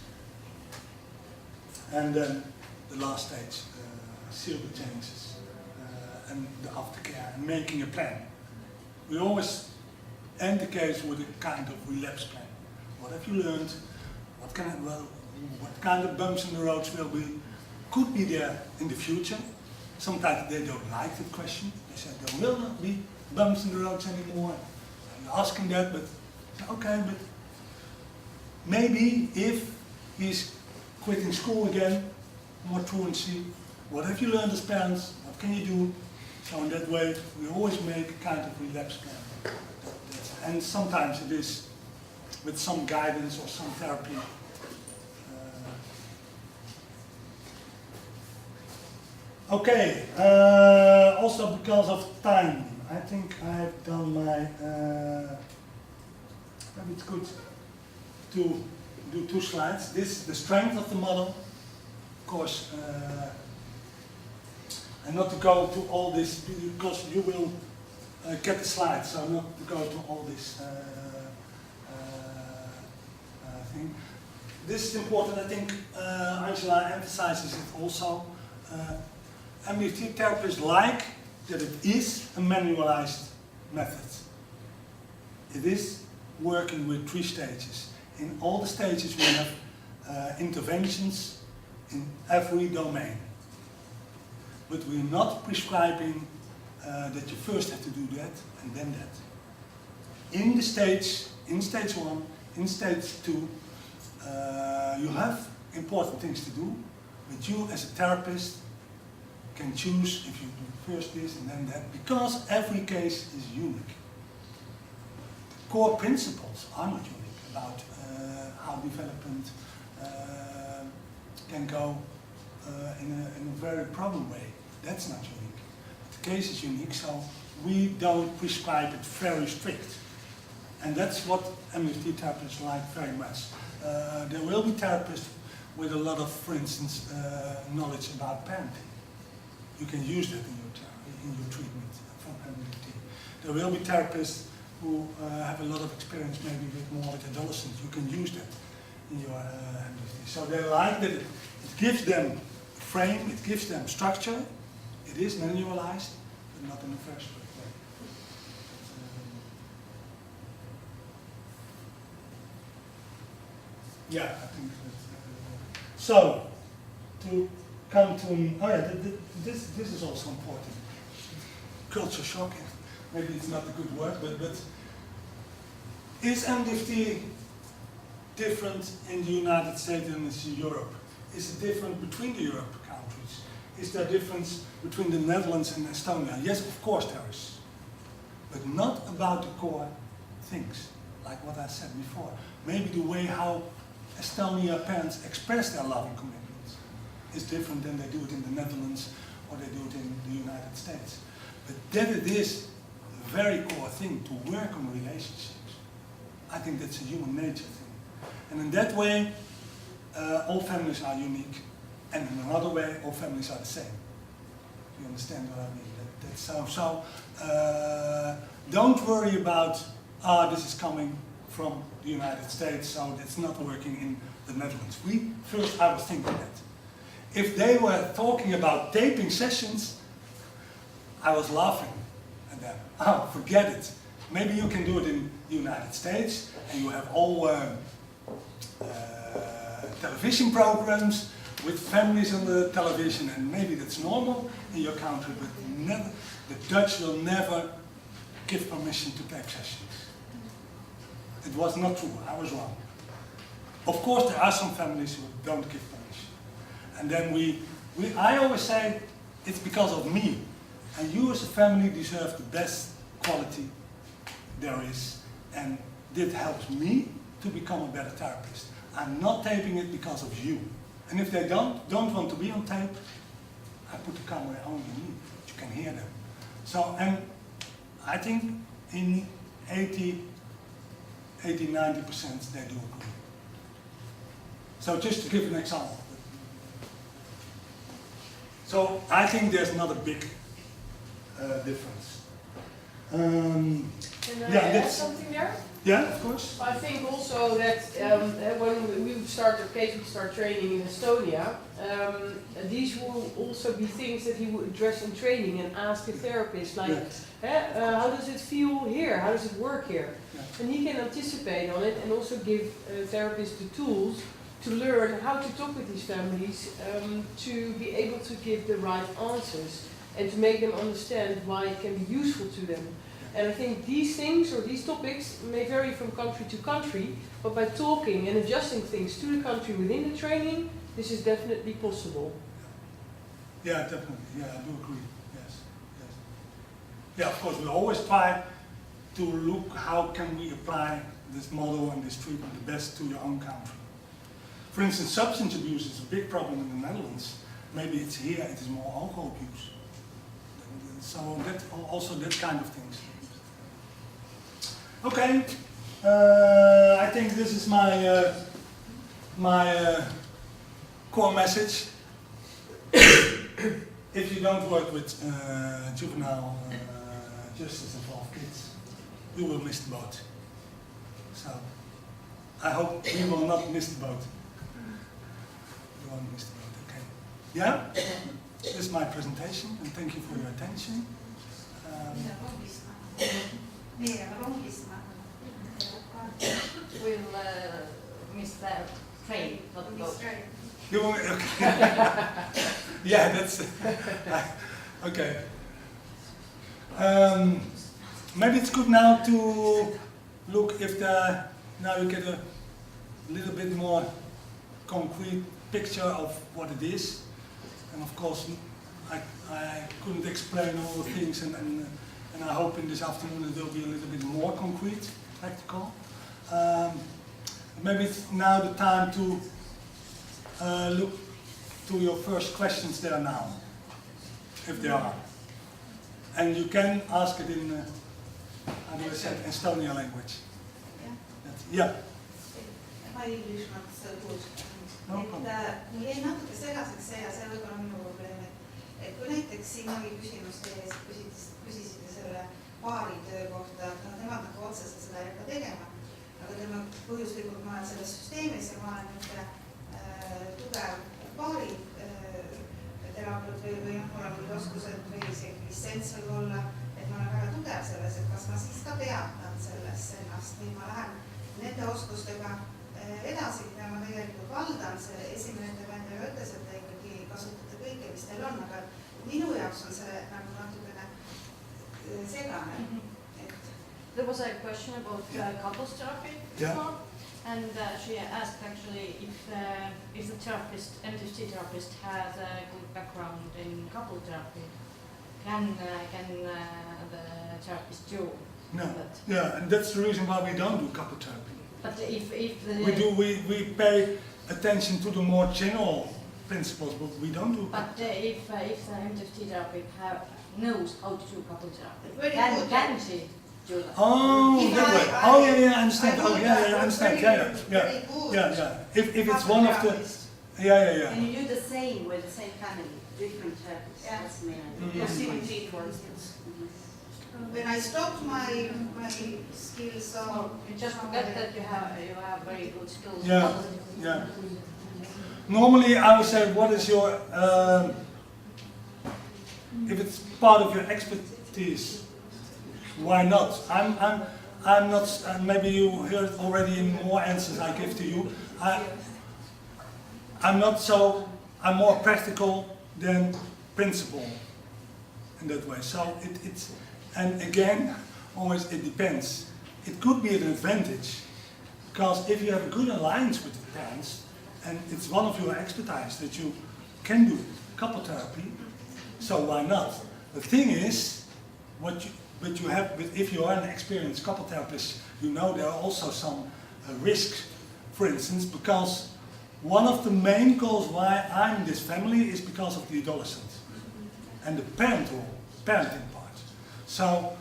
And then the last stage, seal the changes and the aftercare and making a plan. We always end the case with a kind of relapse plan. What have you learned? What kind of bumps in the roads could be there in the future? Sometimes they don't like the question. They say there will not be bumps in the roads anymore. You're asking that, but okay, but maybe if he's quitting school again, more truancy, what have you learned as parents? What can you do? So in that way, we always make a kind of relapse plan. And sometimes it is with some guidance or some therapy. Okay, also because of time, I think I've done my, maybe it's good to do 2 slides. This is the strength of the model. Of course, And not to go to all this, because you will get the slides, so not to go to all this thing. This is important, I think Angela emphasizes it also. MDT therapists like that it is a manualized method. It is working with 3 stages. In all the stages we have interventions in every domain. But we're not prescribing that you first have to do that and then that. In stage 1, in stage 2, you have important things to do, but you as a therapist can choose if you do first this and then that, because every case is unique. The core principles are not unique about how development can go in a very problem way. That's not unique. The case is unique, so we don't prescribe it very strict. And that's what MFT therapists like very much. There will be therapists with a lot of, for instance, knowledge about parenting. You can use that in your treatment from MFT. There will be therapists who have a lot of experience maybe more with adolescents. You can use that in your MFT. So they like that it gives them frame, it gives them structure. It is manualized, but not in a very strict way. Yeah, I think that's so. To come to, oh yeah, this is also important. Culture shock, maybe it's not a good word, but is MDT different in the United States and in Europe? Is it different between the Europe countries? Is there a difference between the Netherlands and Estonia? Yes, of course there is. But not about the core things, like what I said before. Maybe the way how Estonia parents express their love and commitment is different than they do it in the Netherlands or they do it in the United States. But that it is a very core thing to work on relationships. I think that's a human nature thing. And in that way, all families are unique. And in another way, all families are the same. You understand what I mean? That's so don't worry about, this is coming from the United States, so that's not working in the Netherlands. I was thinking that. If they were talking about taping sessions, I was laughing at them. Oh, forget it. Maybe you can do it in the United States, and you have all television programs with families on the television, and maybe that's normal in your country, but never, the Dutch will never give permission to tape sessions. It was not true, I was wrong. Of course, there are some families who don't give permission. And then I always say, it's because of me. And you as a family deserve the best quality there is. And that helps me to become a better therapist. I'm not taping it because of you. And if they don't want to be on tape, I put the camera only on me. You can hear them. So, and I think in 80, 90% they do agree. So just to give an example. So I think there's not a big difference. Can I add something there? Yeah, of course. I think also that when we start training in Estonia, these will also be things that he would address in training and ask a therapist, like, yes. How does it feel here? How does it work here? Yeah. And he can anticipate on it and also give therapists the tools to learn how to talk with these families, to be able to give the right answers and to make them understand why it can be useful to them. And I think these things or these topics may vary from country to country, but by talking and adjusting things to the country within the training, this is definitely possible. Yeah, definitely. Yeah, I do agree. Yes. Yeah, of course, we always try to look how can we apply this model and this treatment the best to your own country. For instance, substance abuse is a big problem in the Netherlands. Maybe it's here, it is more alcohol abuse. So that also that kind of things. Okay, I think this is my core message. if you don't work with juvenile justice involved kids, you will miss the boat. So I hope we will not miss the boat. We won't miss the boat, okay. Yeah? This is my presentation, and thank you for your attention. We'll miss the train, not the boat. You will, okay. Yeah, that's okay. Maybe it's good now to look if now you get a little bit more concrete picture of what it is. And of course, I couldn't explain all the things, and I hope in this afternoon it will be a little bit more concrete, practical. Maybe it's now the time to look to your first questions there now, if there are. And you can ask it in, how do I say it, Estonian language. Yeah. My English not so good. No problem. Mul jäi natuke segaseks see ja see võib-olla minu probleem, et kui näiteks siin oli küsimus teie ees, küsisite selle paari töö kohta, nemad nagu otseselt seda ei hakka tegema, aga tema põhjuslikult ma olen selles süsteemis ja ma olen nüüd tugev paari terapeut või mul on nüüd oskused või isegi litsents võib olla, et ma olen väga tugev selles, et kas ma siis ka teatan sellest ennast või ma lähen nende oskustega edasi, mida ma tegelikult valdan, see esimene ettekandja ütles, et te ikkagi kasutate kõike, mis teil on, aga minu jaoks on see nagu natukene segane. There was a question about couples therapy before, and she asked actually if the therapist, MTFT therapist, has a good background in couple therapy. Can the therapist do that? Yeah, and that's the reason why we don't do couple therapy. But if the We pay attention to the more general principles, but we don't do. But if the MTFT therapist knows how to do couple therapy, Very can she do that? Oh, If that way. I- Oh, yeah, I understand. I Oh, would, yeah, I I would understand. very- Yeah. very good. Yeah. If it's Couple one of the, therapist. yeah. And you do the same with the same family, different therapists. Yeah. That's the main Mhm. idea. Your CBT, for instance. When I stopped my skills on... So you just forget that you have very good skills. Yeah. Normally, I would say, what is your, if it's part of your expertise, why not? I'm not, and maybe you heard already in more answers I give to you. I'm not so, I'm more practical than principle in that way. So it's, and again, always it depends. It could be an advantage, because if you have a good alliance with the parents, and it's one of your expertise that you can do couple therapy, so why not? The thing is, but if you are an experienced couple therapist, you know there are also some risks, for instance, because one of the main goals why I'm in this family is because of the adolescent and the parenting part. So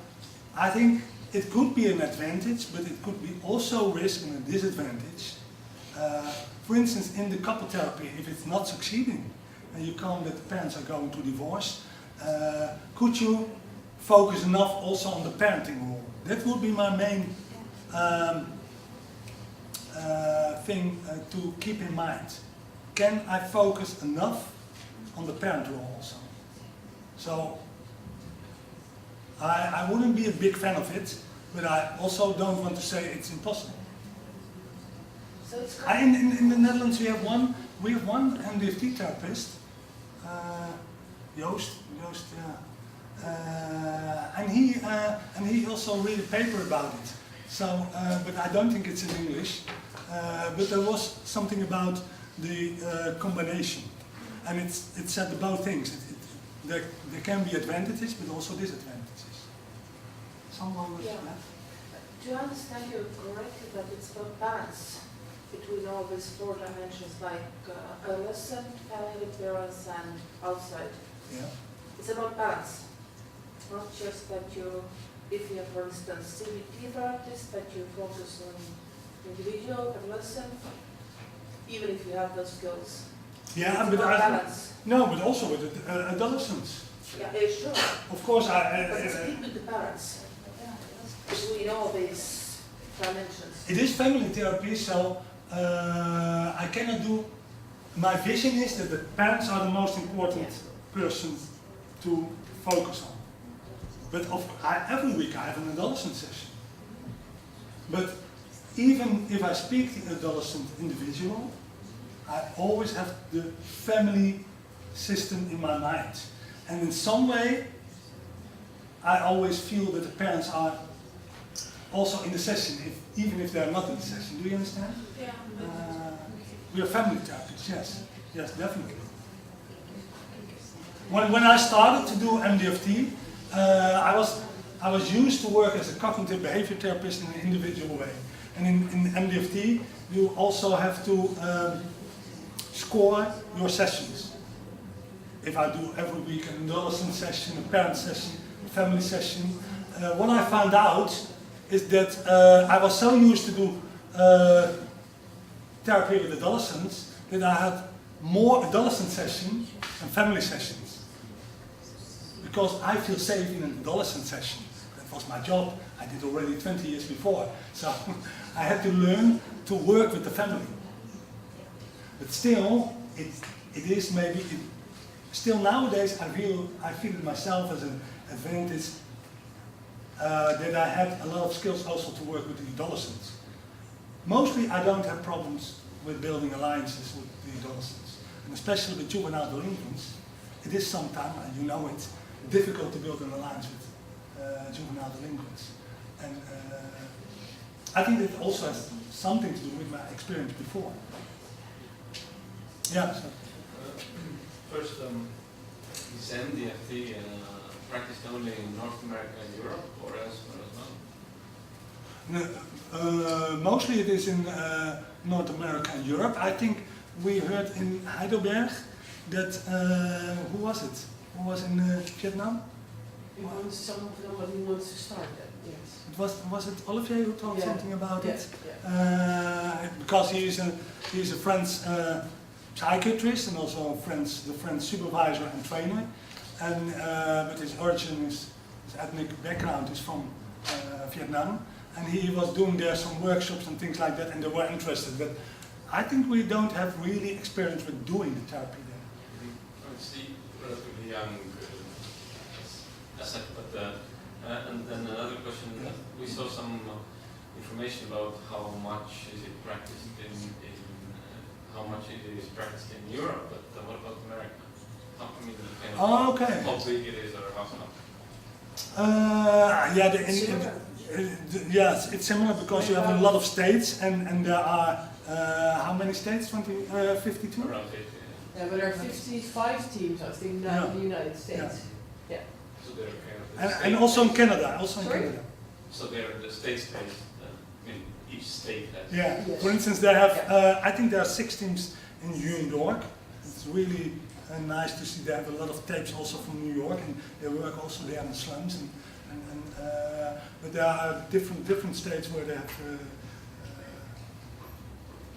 I think it could be an advantage, but it could be also a risk and a disadvantage. For instance, in the couple therapy, if it's not succeeding and you come that the parents are going to divorce, could you focus enough also on the parenting role? That would be my main thing to keep in mind. Can I focus enough on the parent role also? So I wouldn't be a big fan of it, but I also don't want to say it's impossible. So it's In the Netherlands we have one MDFT therapist, Joost, and he also read a paper about it. So, but I don't think it's in English. But there was something about the combination, and it said both things. There can be advantages, but also disadvantages. Someone was that? Do you understand you correctly that it's about balance between all these four dimensions, like adolescent, family, parents, and outside? Yeah. It's about balance. Not just that you, if you have, for instance, CBT therapist, that you focus on individual, adolescent, even if you have those skills. Yeah, It's but about I, balance. no, but also with adolescents. Yeah, sure. Of course, But it's a bit with the balance. Between all these dimensions. it is family therapy, so I cannot do. My vision is that the parents are the most important person to focus on. But every week I have an adolescent session. But even if I speak to the adolescent individual, I always have the family system in my mind. And in some way, I always feel that the parents are also in the session, even if they're not in the session. Do you understand? Yeah. We are family therapists, yes. Yes, definitely. When I started to do MDFT, I was used to work as a cognitive behavior therapist in an individual way. And in MDFT, you also have to score your sessions. If I do every week an adolescent session, a parent session, a family session, what I found out is that I was so used to do therapy with adolescents that I had more adolescent sessions than family sessions. Because I feel safe in an adolescent session. That was my job. I did already 20 years before. So I had to learn to work with the family. But still, it is maybe, still nowadays I feel it myself as an advantage that I had a lot of skills also to work with the adolescents. Mostly I don't have problems with building alliances with the adolescents. And especially with juvenile delinquents, it is sometimes, and you know it, difficult to build an alliance with juvenile delinquents. And I think it also has something to do with my experience before. Yeah. So. First, is MDFT practiced only in North America and Europe, or elsewhere as well? No, mostly it is in North America and Europe. I think we heard in Heidelberg that, who was it? Who was in Vietnam? Somebody wants to start that, yes. Was it Olivier who told something about it? Yeah. Because he is a French psychiatrist and also the French supervisor and trainer. And but his origin, his ethnic background is from Vietnam, and he was doing there some workshops and things like that, and they were interested. But I think we don't have really experience with doing the therapy there. I see relatively young asset, but and then another question. We saw some information about how much is it practiced in how much it is practiced in Europe, but what about America? Okay. How big it is, or how? Yes, it's similar because you have a lot of states, and there are how many states? 52? Around 50. Yeah, but there are 55 teams, I think, now in the United States. Yeah. So they're kind of and also in Canada. Also in Sorry? Canada. So they're the state-based. I mean, each state has. Yeah. Yes. For instance, they have. I think there are 6 teams in New York. It's really nice to see. They have a lot of tapes also from New York, and they work also there in the slums. But there are different states where they have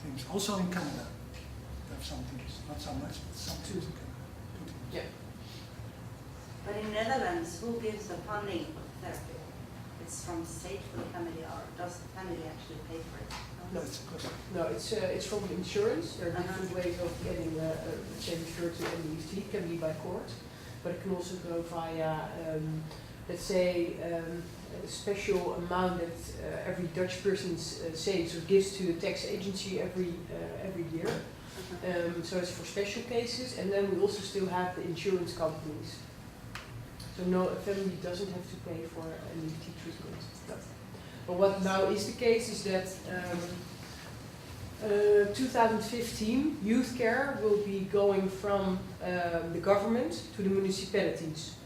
teams. Also in Canada, they have some teams. Not so much, but some teams in Canada. 2 teams. Yeah. But in Netherlands, who gives the funding of therapy? It's from the state for the family, or does the family actually pay for it? No, that's a question. No, it's from insurance. There are different ways of getting insured to MDFT. It can be by court, but it can also go via, let's say, a special amount that every Dutch person saves or gives to a tax agency every year. So it's for special cases, and then we also still have the insurance companies. So no, a family doesn't have to pay for MDFT treatment. No. But what now is the case is that 2015 youth care will be going from the government to the municipalities.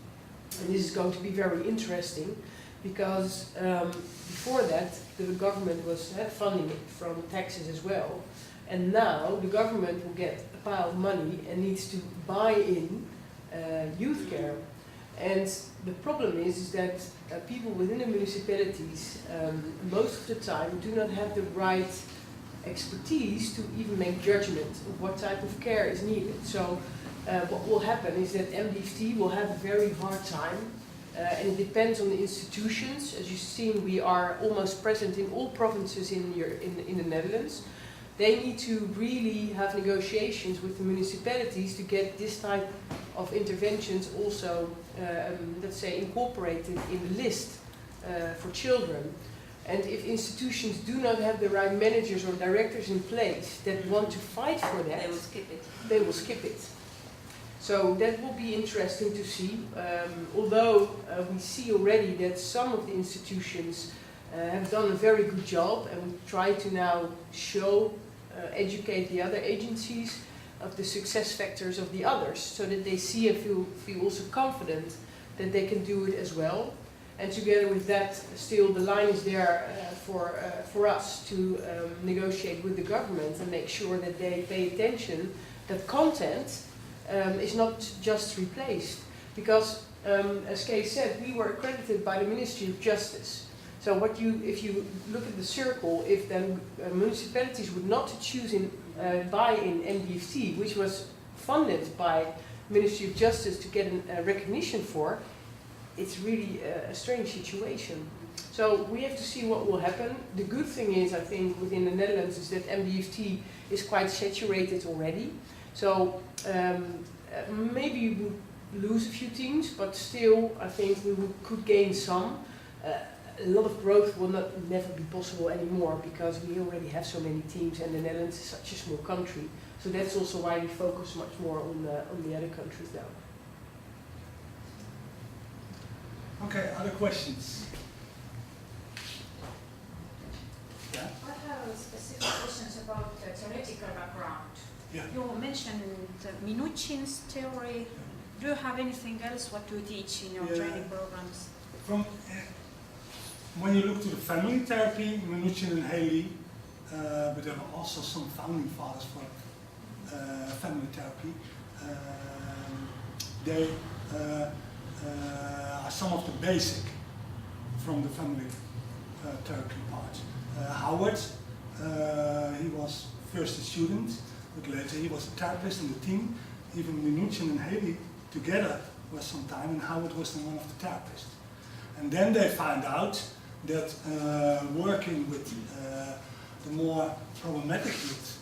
And this is going to be very interesting because before that the government was funding it from taxes as well. And now the government will get a pile of money and needs to buy in youth care. And the problem is that people within the municipalities most of the time do not have the right expertise to even make judgment of what type of care is needed. So what will happen is that MDFT will have a very hard time, and it depends on the institutions. As you've seen, we are almost present in all provinces in the Netherlands. They need to really have negotiations with the municipalities to get this type of interventions also, let's say, incorporated in the list for children. And if institutions do not have the right managers or directors in place that want to fight for that, They will skip it. they will skip it. So that will be interesting to see. Although we see already that some of the institutions have done a very good job, and we try to now show, educate the other agencies of the success factors of the others, so that they see and feel also confident that they can do it as well. And together with that, still the line is there for us to negotiate with the government and make sure that they pay attention that content is not just replaced. Because, as Kay said, we were accredited by the Ministry of Justice. So if you look at the circle, if then municipalities would not choose buy in MDFT, which was funded by Ministry of Justice to get a recognition for, it's really a strange situation. So we have to see what will happen. The good thing is, I think, within the Netherlands is that MDFT is quite saturated already. So maybe we would lose a few teams, but still I think we could gain some. A lot of growth will never be possible anymore because we already have so many teams, and the Netherlands is such a small country. So that's also why we focus much more on the other countries now. Okay, other questions? Yeah? I have specific questions about the theoretical background. Yeah. You mentioned Minuchin's theory. Do you have anything else what you teach in your training programs? From when you look to the family therapy, Minuchin and Haley, but there are also some founding fathers for family therapy. They are some of the basic from the family therapy part. Howard, he was first a student, but later he was a therapist in the team. Even Minuchin and Haley together was some time, and Howard was one of the therapists. And then they found out that working with the more problematic youth,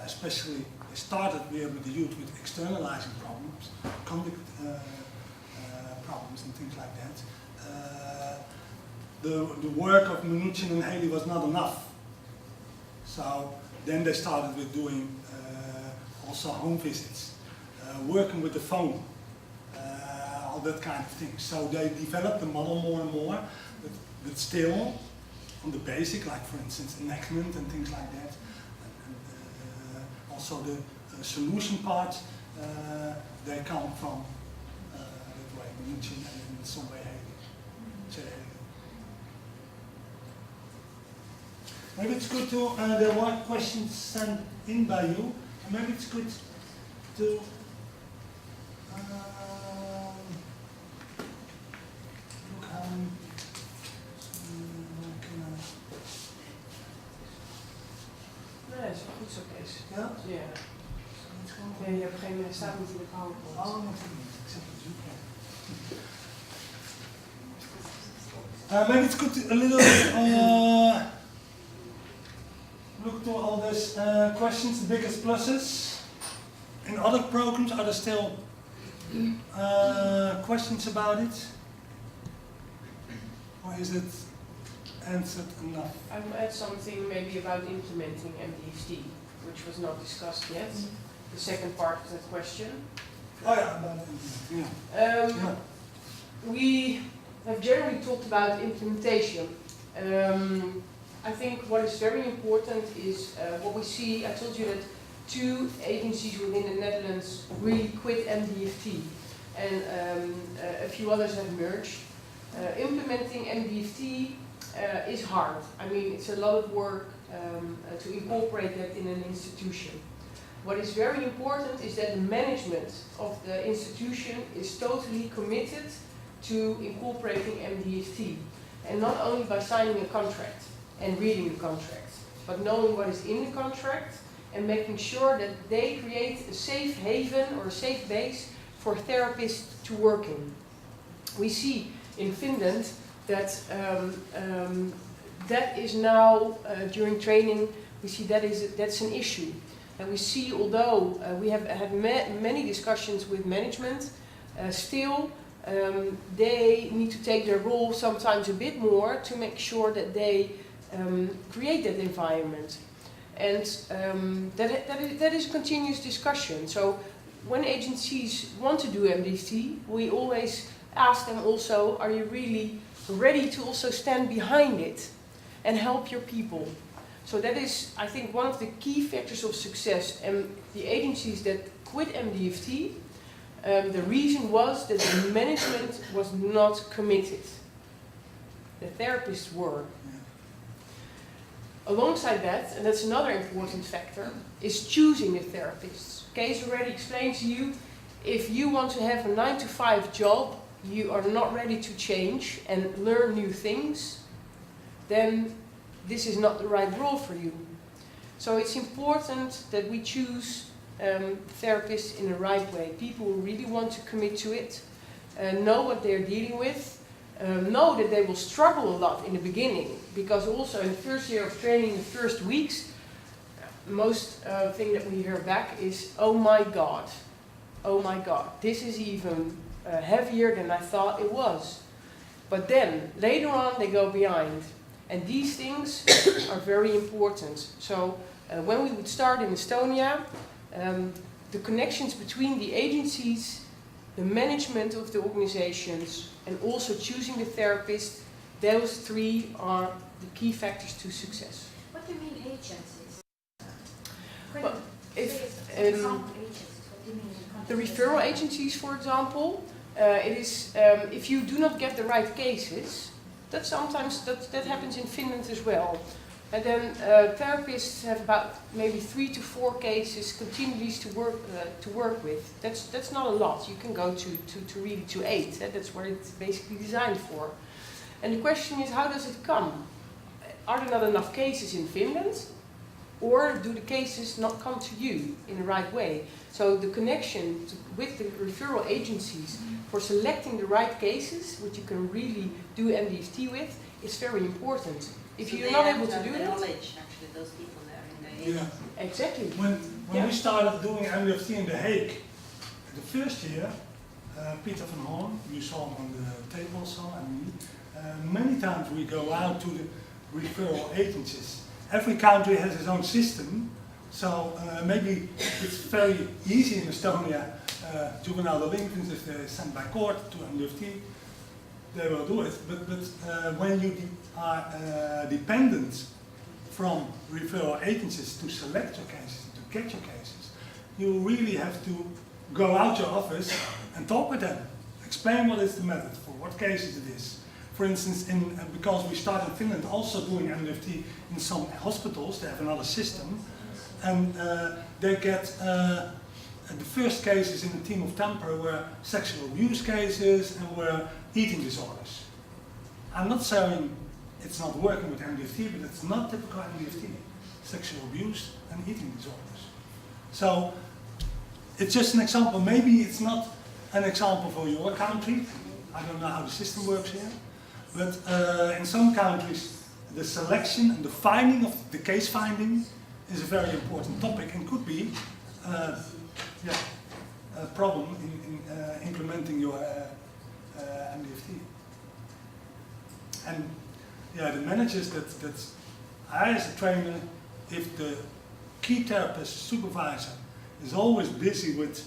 especially they started with the youth with externalizing problems, conduct problems and things like that, the work of Minuchin and Haley was not enough. So then they started with doing also home visits, working with the phone, all that kind of thing. So they developed the model more and more, but still on the basic, like for instance enactment and things like that. And also the solution part, they come from that way, Minuchin and in some way Haley. Maybe it's good to, there were questions sent in by you, and maybe it's good to look how Nee, is goed zo, Kees. Ja? Ja. Nee, je hebt geen staat niet in de PowerPoint. Oh, nog niet. Ik zet het zoeken. Maybe it's good to a little look to all these questions, the biggest pluses. In other programs, are there still questions about it? Or is it answered enough? I will add something maybe about implementing MDFT, which was not discussed yet. The second part of that question. Oh yeah, about it. Yeah. We have generally talked about implementation. I think what is very important is what we see. I told you that 2 agencies within the Netherlands really quit MDFT, and a few others have merged. Implementing MDFT is hard. I mean, it's a lot of work to incorporate that in an institution. What is very important is that the management of the institution is totally committed to incorporating MDFT, and not only by signing a contract and reading the contract, but knowing what is in the contract and making sure that they create a safe haven or a safe base for therapists to work in. We see in Finland that that is now, during training, we see that's an issue. And we see, although we have had many discussions with management, still they need to take their role sometimes a bit more to make sure that they create that environment. And that is a continuous discussion. So when agencies want to do MDT, we always ask them also, are you really ready to also stand behind it and help your people? So that is, I think, one of the key factors of success. And the agencies that quit MDFT, the reason was that the management was not committed. The therapists were. Alongside that, and that's another important factor, is choosing the therapists. Kees already explained to you, if you want to have a 9-to-5 job, you are not ready to change and learn new things, then this is not the right role for you. So it's important that we choose therapists in the right way. People who really want to commit to it, know what they're dealing with, know that they will struggle a lot in the beginning, because also in the first year of training, the first weeks, most thing that we hear back is, oh my God, this is even heavier than I thought it was. But then, later on, they go behind. And these things are very important. So when we would start in Estonia, the connections between the agencies, the management of the organizations, and also choosing the therapist, those three are the key factors to success. What do you mean agencies? Well, if Example agencies, what do you mean? the referral agencies, for example, it is if you do not get the right cases, that sometimes that happens in Finland as well. And then therapists have about maybe 3 to 4 cases continually to work with. That's not a lot. You can go to really to 8. That's what it's basically designed for. And the question is, how does it come? Are there not enough cases in Finland? Or do the cases not come to you in the right way? So the connection with the referral agencies for selecting the right cases, which you can really do MDFT with, is very important. If So you're they not have able to to have do the it, knowledge, actually, those people there in the agency. Yeah. exactly. When we started doing MDFT in The Hague, the first year, Peter van Horn, you saw him on the table, and me, many times we go out to the referral agencies. Every country has its own system, so maybe it's very easy in Estonia. Juvenile delinquents, if they're sent by court to MDFT, they will do it. But when you are dependent from referral agencies to select your cases, to get your cases, you really have to go out your office and talk with them. Explain what is the method, for what cases it is. For instance, because we start in Finland also doing MDFT in some hospitals, they have another system, and they get the first cases in the team of Tampere were sexual abuse cases and were eating disorders. I'm not saying it's not working with MDFT, but it's not typical MDFT, sexual abuse and eating disorders. So it's just an example. Maybe it's not an example for your country. I don't know how the system works here. But in some countries, the selection and the finding of the case finding is a very important topic and could be a problem in implementing your MDFT. And the managers that I, as a trainer, if the key therapist supervisor is always busy with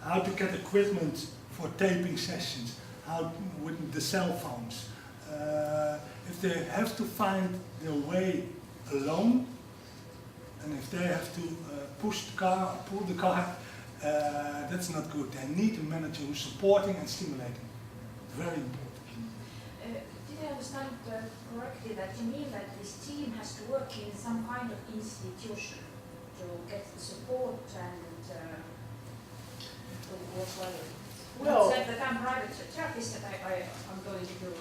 how to get equipment for taping sessions, how with the cell phones, if they have to find their way alone, and if they have to push the car, pull the car, that's not good. They need a manager who's supporting and stimulating. Very important. Did I understand correctly that you mean that this team has to work in some kind of institution to get the support and Well, not say that I'm private therapist that I'm going to do.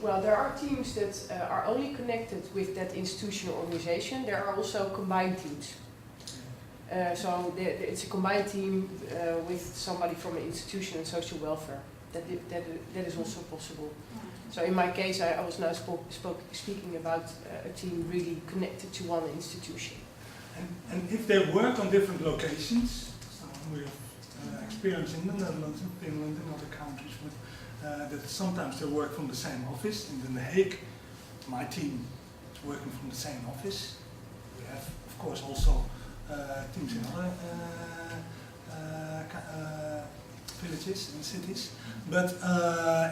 Well, there are teams that are only connected with that institution or organization. There are also combined teams. So it's a combined team with somebody from an institution and social welfare. That is also possible. So in my case, I was now speaking about a team really connected to one institution. And if they work on different locations, so we have experience in the Netherlands, in Finland, and other countries, that sometimes they work from the same office. In The Hague, my team is working from the same office. We have, of course, also teams in other villages and cities. But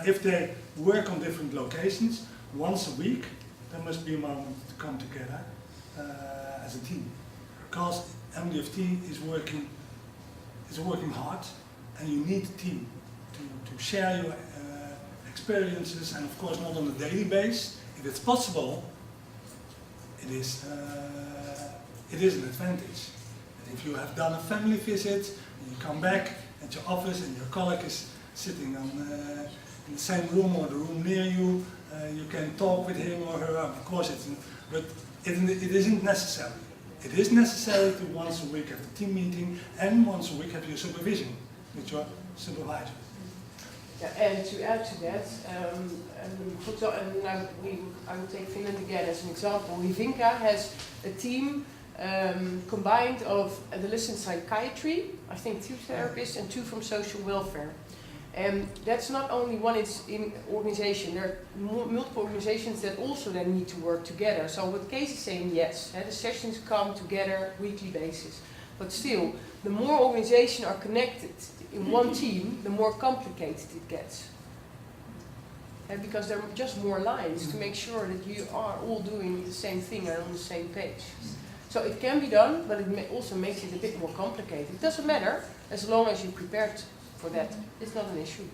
if they work on different locations, once a week, there must be a moment to come together as a team. Because MDFT is working hard, and you need a team to share your experiences, and of course not on a daily basis. If it's possible, it is an advantage. And if you have done a family visit, and you come back at your office and your colleague is sitting in the same room or the room near you, you can talk with him or her. Of course, but it isn't necessary. It is necessary to once a week have the team meeting, and once a week have your supervision with your supervisor. Yeah, and to add to that, I will take Finland again as an example. Hyvinka has a team combined of adolescent psychiatry, I think 2 therapists and 2 from social welfare. And that's not only one organization, there are multiple organizations that also then need to work together. So what Kees is saying, yes, the sessions come together weekly basis. But still, the more organizations are connected in one team, the more complicated it gets. Because there are just more lines to make sure that you are all doing the same thing and on the same page. So it can be done, but it also makes it a bit more complicated. It doesn't matter, as long as you're prepared for that. It's not an issue.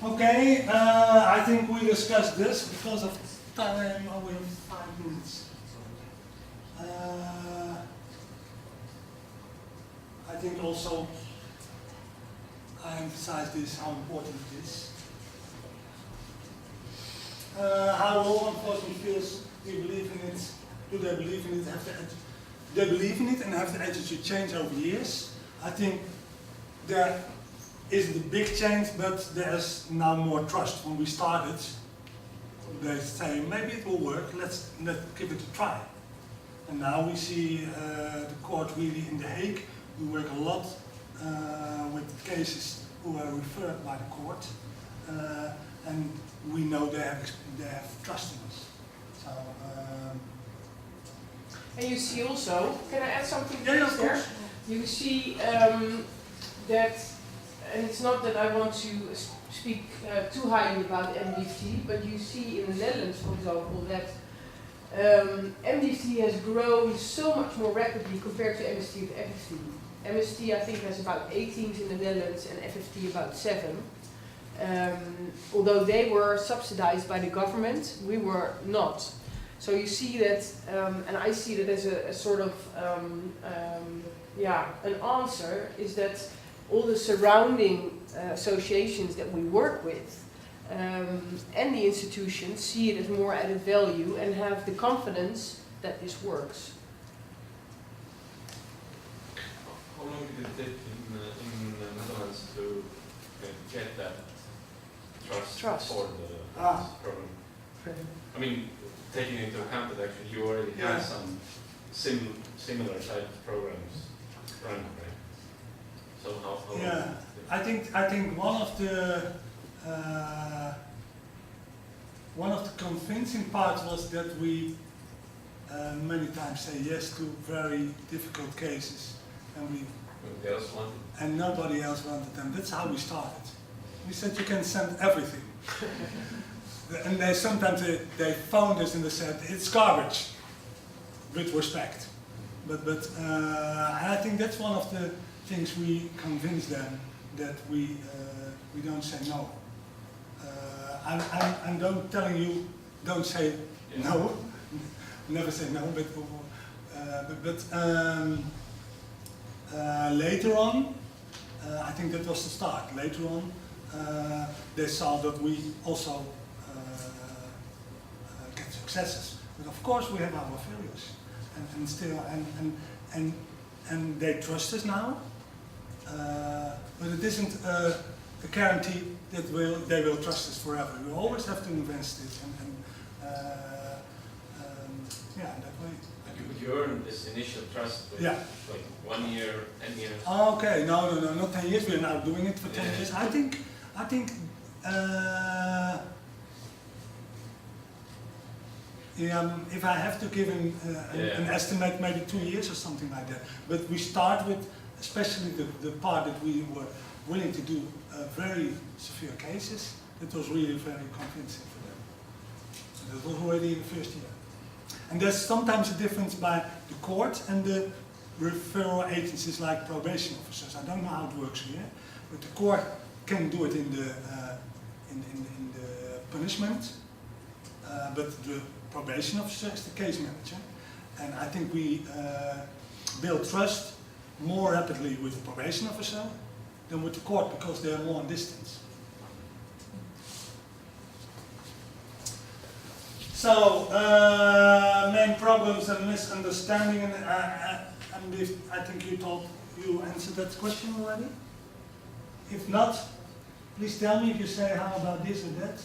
Okay, I think we discussed this because of time. We have 5 minutes. I think also I emphasize this, how important it is. How law enforcement feels, do you believe in it? Do they believe in it? They believe in it and have the attitude change over years. I think there isn't a big change, but there's now more trust. When we started, they say maybe it will work. Let's give it a try. And now we see the court really in The Hague. We work a lot with cases who are referred by the court, and we know they have trust in us. So. And you see also, can I add something Yeah, of there? course. You see that, and it's not that I want to speak too highly about MDFT, but you see in the Netherlands, for example, that MDFT has grown so much more rapidly compared to MST and FFT. MST, I think, has about 8 teams in the Netherlands and FFT about 7. Although they were subsidized by the government, we were not. So you see that, and I see that as a sort of, an answer is that all the surrounding associations that we work with and the institutions see it as more added value and have the confidence that this works. How long did it take in the Netherlands to get that trust for the program? I mean, taking into account that actually you already have some similar type of programs running, right? So how Yeah, I think one of the convincing parts was that we many times say yes to very difficult cases, and nobody else wanted them. That's how we started. We said you can send everything. And sometimes they phoned us and they said it's garbage, with respect. But I think that's one of the things we convince them, that we don't say no. I'm don't telling you don't say no, never say no. But later on, I think that was the start. Later on, they saw that we also get successes. But of course, we have our failures, and still, and they trust us now. But it isn't a guarantee that they will trust us forever. We always have to invest it, yeah, that way. But you earned this initial trust with Yeah. like 1 year, 10 years. Okay, no, not 10 years. We're now doing it for 10 years. I think, if I have to give an estimate, maybe 2 years or something like that. But we start with, especially the part that we were willing to do very severe cases. That was really very convincing for them. So that was already in the first year. And there's sometimes a difference by the court and the referral agencies like probation officers. I don't know how it works here, but the court can do it in the punishment, but the probation officer is the case manager. And I think we build trust more rapidly with the probation officer than with the court because they are more on distance. So, main problems and misunderstanding, and I think you answered that question already. If not, please tell me if you say how about this or that.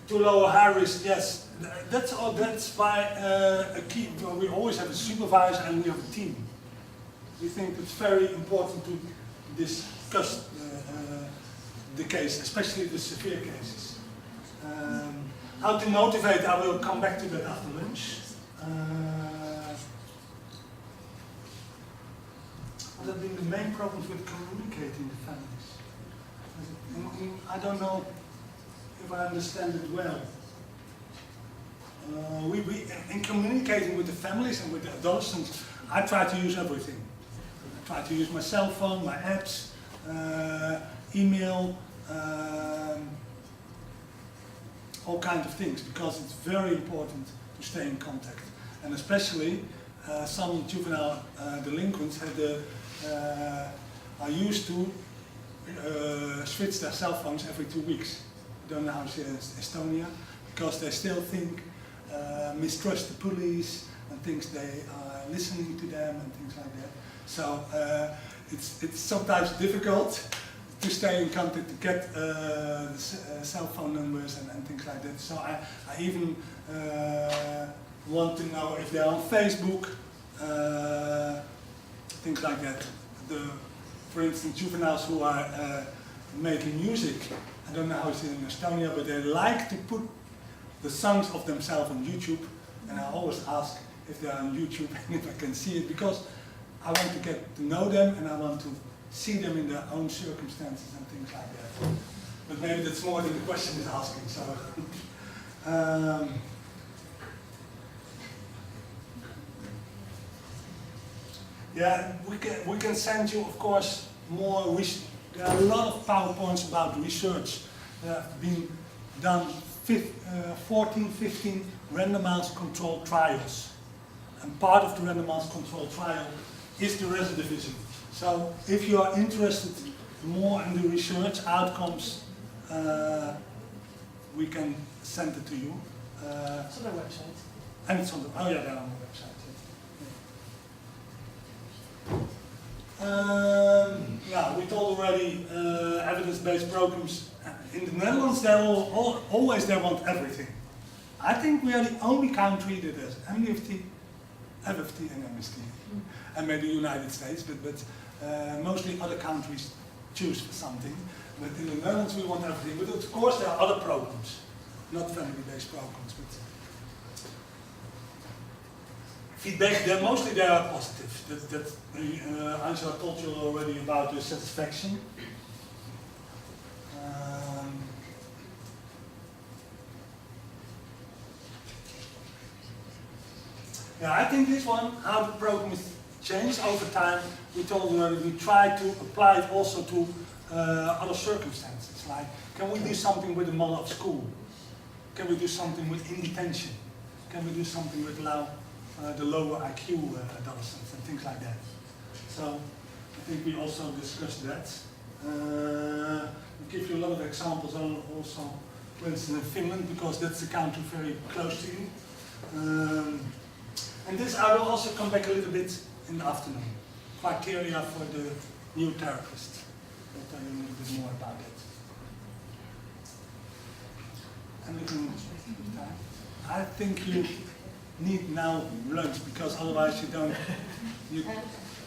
To lower high risk, yes, that's all. That's why a key. We always have a supervisor and we have a team. We think it's very important to discuss the case, especially the severe cases. How to motivate, I will come back to that after lunch. What have been the main problems with communicating the families? I don't know if I understand it well. In communicating with the families and with the adolescents, I try to use everything. I try to use my cell phone, my apps, email, all kinds of things, because it's very important to stay in contact. And especially some juvenile delinquents are used to switch their cell phones every 2 weeks. I don't know how it's in Estonia, because they still think, mistrust the police and thinks they are listening to them and things like that. So it's sometimes difficult to stay in contact, to get cell phone numbers and things like that. So I even want to know if they're on Facebook, things like that. For instance, juveniles who are making music, I don't know how it's in Estonia, but they like to put the songs of themselves on YouTube, and I always ask if they're on YouTube and if I can see it, because I want to get to know them and I want to see them in their own circumstances and things like that. But maybe that's more than the question is asking. So, yeah, we can send you, of course, more. There are a lot of PowerPoints about research that have been done. 14, 15 randomized controlled trials, and part of the randomized controlled trial is the recidivism. So if you are interested more in the research outcomes, we can send it to you. It's on the website. And it's on the, oh yeah, they're on the website. Yeah, we told already evidence-based programs. In the Netherlands, they always want everything. I think we are the only country that has MDFT, FFT and MST. And maybe the United States, but mostly other countries choose for something. But in the Netherlands we want everything. But of course there are other programs, not family-based programs. But feedback, they are positive. Angela told you already about the satisfaction. Yeah, I think this one, how the program is changed over time, we told already, we try to apply it also to other circumstances. Like, can we do something with the model of school? Can we do something with in detention? Can we do something with the lower IQ adolescents and things like that? So I think we also discussed that. I'll give you a lot of examples also, for instance, in Finland, because that's a country very close to you. And this I will also come back a little bit in the afternoon. Criteria for the new therapist. I'll tell you a little bit more about it. And looking at time, I think you need now lunch because otherwise you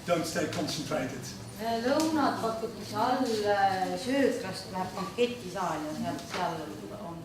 don't stay concentrated. Lõunad pakutakse all sööklast läheb banketisaal ja seal on